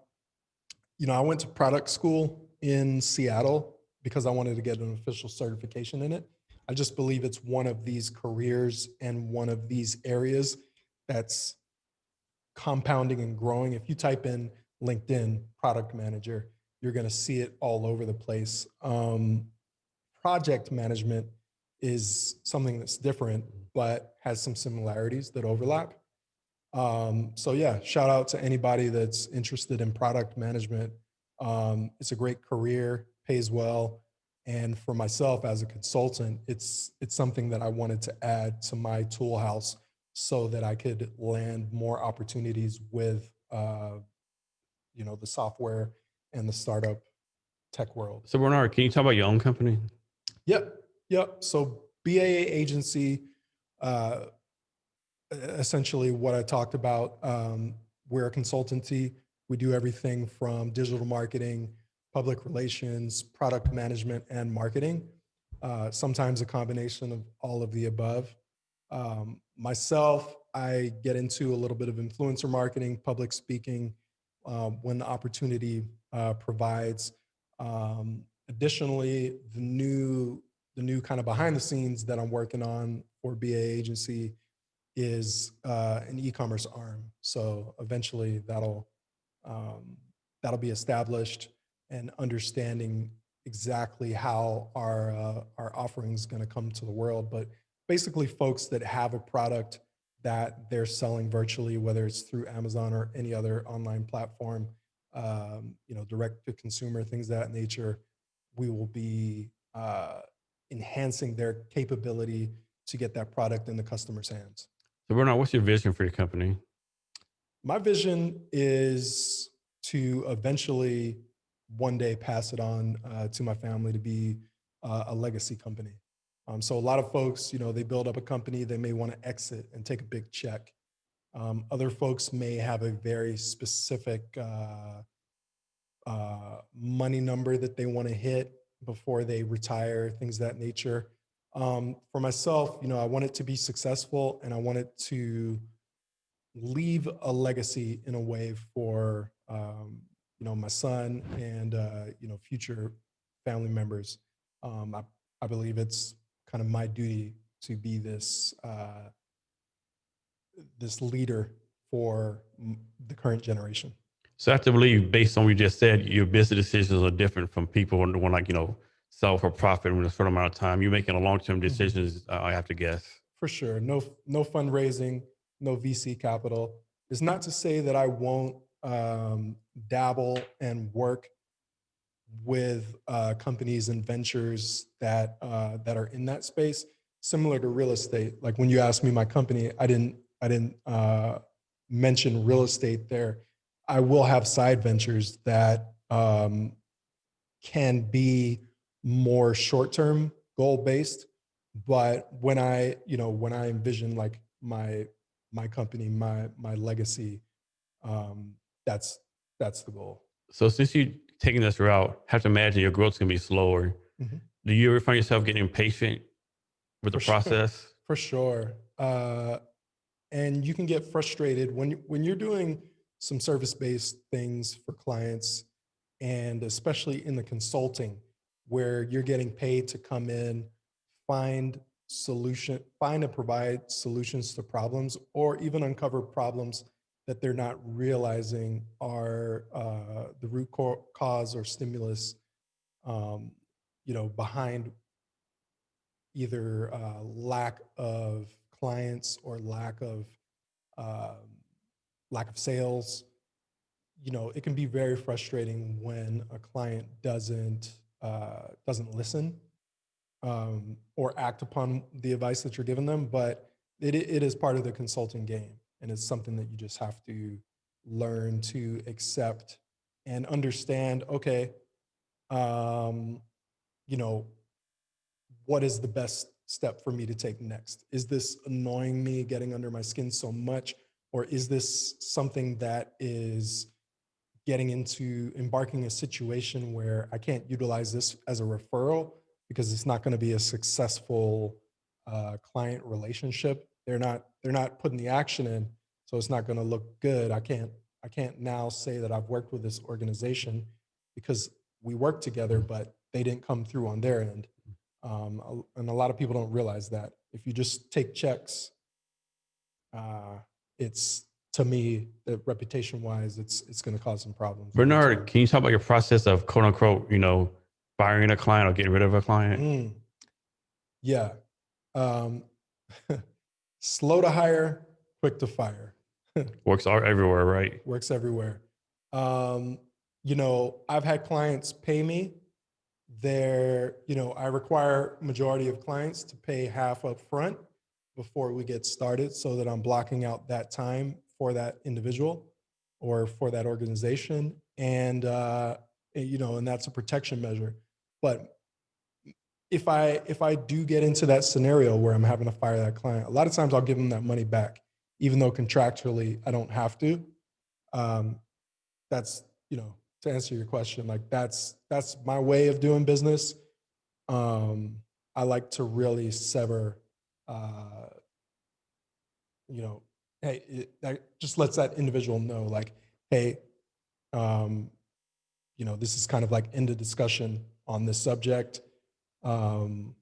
went to product school in Seattle because I wanted to get an official certification in it. I just believe it's one of these careers and one of these areas that's compounding and growing. If you type in LinkedIn product manager, you're going to see it all over the place. Project management is something that's different, but has some similarities that overlap. So yeah, shout out to anybody that's interested in product management. It's a great career, pays well. And for myself as a consultant, it's something that I wanted to add to my tool house so that I could land more opportunities with, the software and the startup tech world. So Bernard, can you talk about your own company? Yep. So BAA agency, essentially what I talked about, we're a consultancy. We do everything from digital marketing, public relations, product management, and marketing. Sometimes a combination of all of the above. Myself, I get into a little bit of influencer marketing, public speaking, when the opportunity provides. Additionally, the new kind of behind the scenes that I'm working on for BA agency is an e-commerce arm. So eventually that'll be established, and understanding exactly how our offering is going to come to the world. But basically, folks that have a product that they're selling virtually, whether it's through Amazon or any other online platform, direct to consumer, things of that nature, we will be enhancing their capability to get that product in the customer's hands. So Bernard, what's your vision for your company? My vision is to eventually one day pass it on to my family to be a legacy company. So a lot of folks, they build up a company, they may want to exit and take a big check. Other folks may have a very specific money number that they want to hit before they retire, things of that nature. For myself, I want it to be successful, and I want it to leave a legacy in a way for my son and future family members. I believe it's kind of my duty to be this leader for the current generation. So I have to believe, based on what you just said, your business decisions are different from people who want, like, sell for profit in a certain amount of time. You're making a long-term decisions, I have to guess. For sure. No fundraising, no VC capital. It's not to say that I won't dabble and work with companies and ventures that are in that space, similar to real estate. Like when you asked me my company, I didn't mention real estate there. I will have side ventures that can be more short-term goal-based. But when I envision like my company, my legacy, that's the goal. So since you're taking this route, I have to imagine your growth's going to be slower. Mhm. Do you ever find yourself getting impatient with the For sure. process? For sure. And you can get frustrated when you're doing some service-based things for clients, and especially in the consulting, where you're getting paid to come in, find and provide solutions to problems, or even uncover problems that they're not realizing are the root cause or stimulus, behind either lack of clients or um, lack of sales. It can be very frustrating when a client doesn't listen or act upon the advice that you're giving them. But it is part of the consulting game, and it's something that you just have to learn to accept and understand. Okay, um, you know, what is the best step for me to take next? Is this annoying me, getting under my skin so much, or is this something that is getting into embarking a situation where I can't utilize this as a referral because it's not going to be a successful client relationship. They're not putting the action in, so it's not going to look good. I can't now say that I've worked with this organization because we worked together, but they didn't come through on their end. And a lot of people don't realize that if you just take checks, it's, to me, reputation wise, it's going to cause some problems. Bernard, can you talk about your process of quote unquote, firing a client or getting rid of a client? Yeah. Um, slow to hire, quick to fire. Works are everywhere, right? Works everywhere. I've had clients pay me. I require majority of clients to pay half up front before we get started, so that I'm blocking out that time for that individual or for that organization. And and that's a protection measure. But if I do get into that scenario where I'm having to fire that client, a lot of times I'll give them that money back, even though contractually I don't have to. Um, that's, to answer your question, like that's my way of doing business. I like to really sever, uh, hey, that just lets that individual know, like, hey, um, this is kind of like end of discussion on this subject. Um,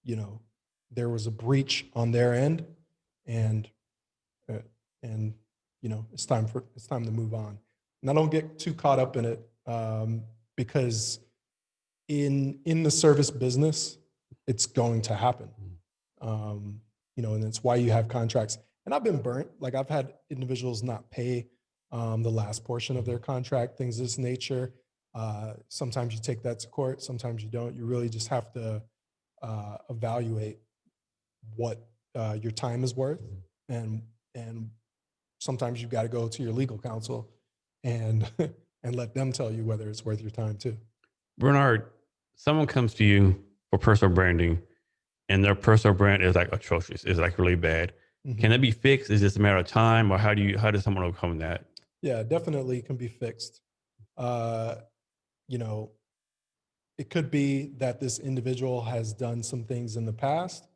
you know, there was a breach on their end, and uh, and it's time to move on. And I don't get too caught up in it, because in the service business, it's going to happen. And it's why you have contracts. And I've been burnt. Like, I've had individuals not pay the last portion of their contract, things of this nature. Sometimes you take that to court, sometimes you don't. You really just have to evaluate what your time is worth, and sometimes you've got to go to your legal counsel and and let them tell you whether it's worth your time too. Bernard, someone comes to you for personal branding and their personal brand is like atrocious, is like really bad. Mhm. Can that be fixed? Is this a matter of time or how does someone overcome that? Yeah, definitely can be fixed. Uh, you know, it could be that this individual has done some things in the past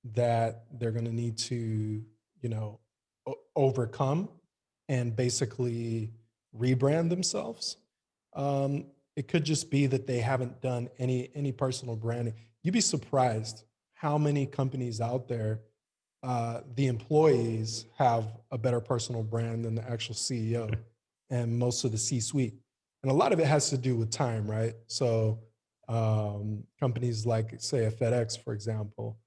that they're going to need to, overcome and basically rebrand themselves. Um, it could just be that they haven't done any personal branding. You'd be surprised how many companies out there, the employees have a better personal brand than the actual CEO and most of the C-suite. And a lot of it has to do with time, right? So companies like, say, a FedEx, for example,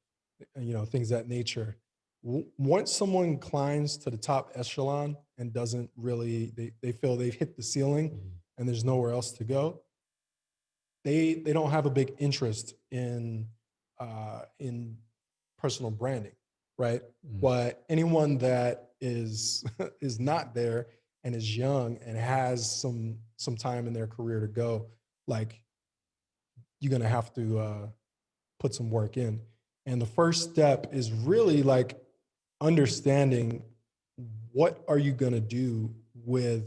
things of that nature. Once someone climbs to the top echelon and doesn't really, they feel they've hit the ceiling and there's nowhere else to go, they don't have a big interest in personal branding, right? But anyone that is is not there and is young and has some time in their career to go, like, you're gonna have to put some work in. And the first step is really like understanding what are you gonna do with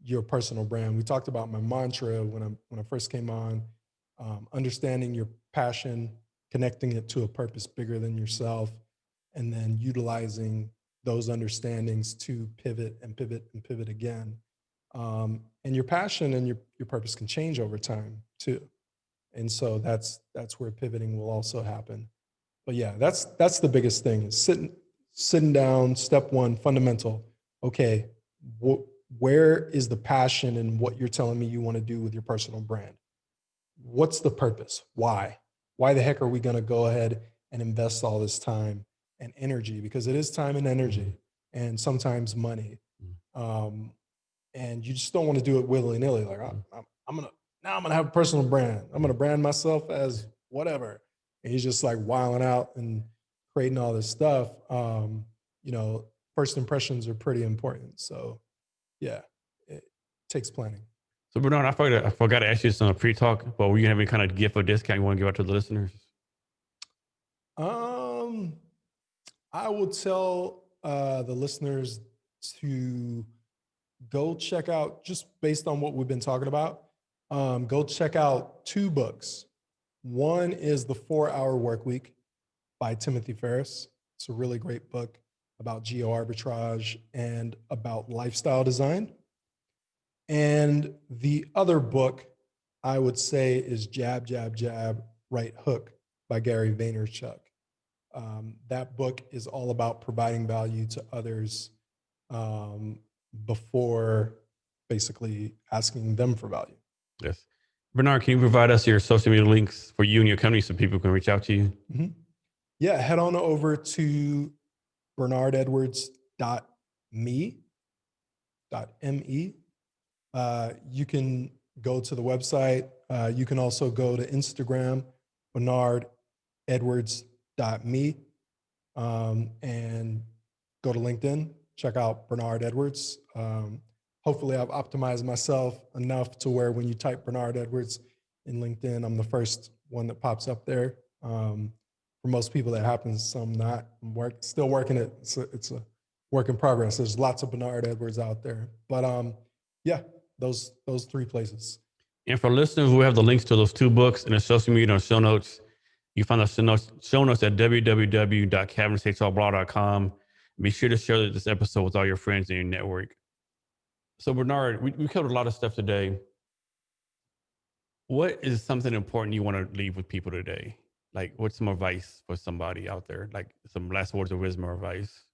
your personal brand. We talked about my mantra when I first came on, understanding your passion, connecting it to a purpose bigger than yourself, and then utilizing those understandings to pivot and pivot and pivot again. And your passion and your purpose can change over time too. And so that's where pivoting will also happen. But yeah, that's the biggest thing is sitting down. Step one, fundamental. Okay, where is the passion in what you're telling me you want to do with your personal brand? What's the purpose? Why? Why the heck are we going to go ahead and invest all this time and energy? Because it is time and energy, and sometimes money. Um, and you just don't want to do it willy nilly. Like I'm gonna have a personal brand. I'm gonna brand myself as whatever. And he's just like wilding out and creating all this stuff. You know, first impressions are pretty important. So yeah, it takes planning. So Bernard, I forgot to ask you this on a pre-talk, but were you have any kind of gift or discount you want to give out to the listeners? Um, I will tell the listeners to go check out, just based on what we've been talking about, go check out two books. One is The 4 Hour Work Week by Timothy Ferriss. It's a really great book about geo arbitrage and about lifestyle design. And the other book I would say is Jab, Jab, Jab, Right Hook by Gary Vaynerchuk. That book is all about providing value to others um, before basically asking them for value. Yes. Bernard, can you provide us your social media links for you and your company so people can reach out to you? Mm-hmm. Yeah, head on over to bernardedwards.me. .me. You can go to the website. You can also go to Instagram, bernardedwards.me, and go to LinkedIn, check out Bernard Edwards. Hopefully I've optimized myself enough to where when you type Bernard Edwards in LinkedIn, I'm the first one that pops up there. For most people that happens, some not. I'm still working it. It's a work in progress. There's lots of Bernard Edwards out there. But yeah, those three places. And for listeners, we have the links to those two books in the social media and show notes. You find the show notes at www.cavnesshrblog.com. Be sure to share this episode with all your friends in your network. So Bernard, we covered a lot of stuff today. What is something important you want to leave with people today? Like, what's some advice for somebody out there? Like some last words of wisdom or advice?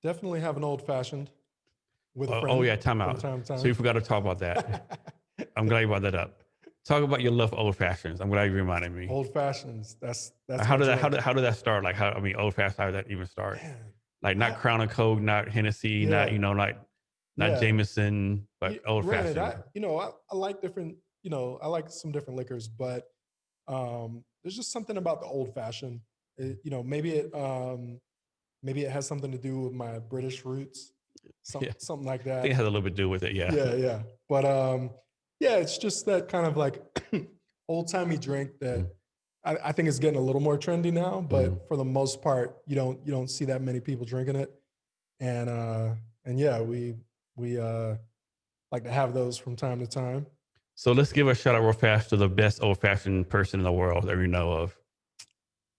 Definitely have an old fashioned with a Oh friend yeah, time from out. time to So you time. forgot to talk about that. I'm glad you brought that up. Talk about your love for old fashions. I'm glad you reminded me. Old fashions. That's How my did joint. how did that start? Like old fashioned, how did that even start? Man, Like not I Crown and Coke, not Hennessy, not yeah, not yeah. Jameson, but old Granted, fashioned. I like different, I like some different liquors, but there's just something about the old fashioned. Maybe it has something to do with my British roots. Yeah. something like I that. think it has a little bit to do with it. Yeah. Yeah. But yeah, it's just that kind of like old timey drink that Mhm. I think is getting a little more trendy now. Mhm. But for the most part, you don't see that many people drinking it. And yeah, we like to have those from time to time. So let's give a shout out real fast to the best old fashioned person in the world that we know of.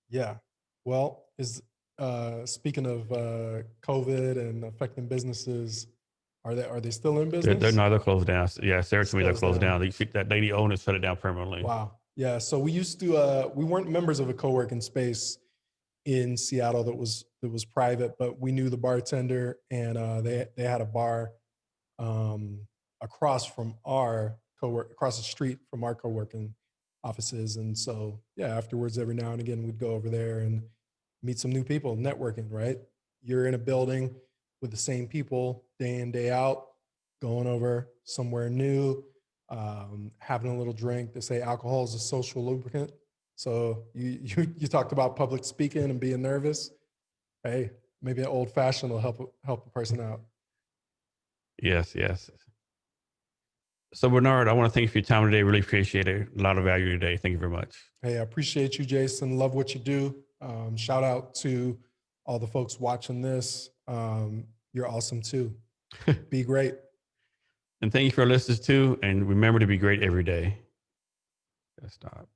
Yeah. Well, is speaking of COVID and affecting businesses, are they still in They're business? neither closed down. Yeah, Sarah told me Still they're is closed down. down. That lady owner shut it down permanently. Wow. Yeah. So we used to we weren't members of a co-working space in Seattle that was private, but we knew the bartender, and they had a bar um, across the street from our co-working offices. And so yeah, afterwards, every now and again, we'd go over there and meet some new people, networking. Right, you're in a building with the same people day in day out, going over somewhere new, having a little drink. They say alcohol is a social lubricant. So you talked about public speaking and being nervous. Hey, maybe an old fashioned will help a person out. Yes, yes. So Bernard, I want to thank you for your time today. Really appreciate it. A lot of value today. Thank you very much. Hey, I appreciate you, Jason. Love what you do. Shout out to all the folks watching this. You're awesome too. Be great. And thank you for our listeners too. And remember to be great every day. Stop.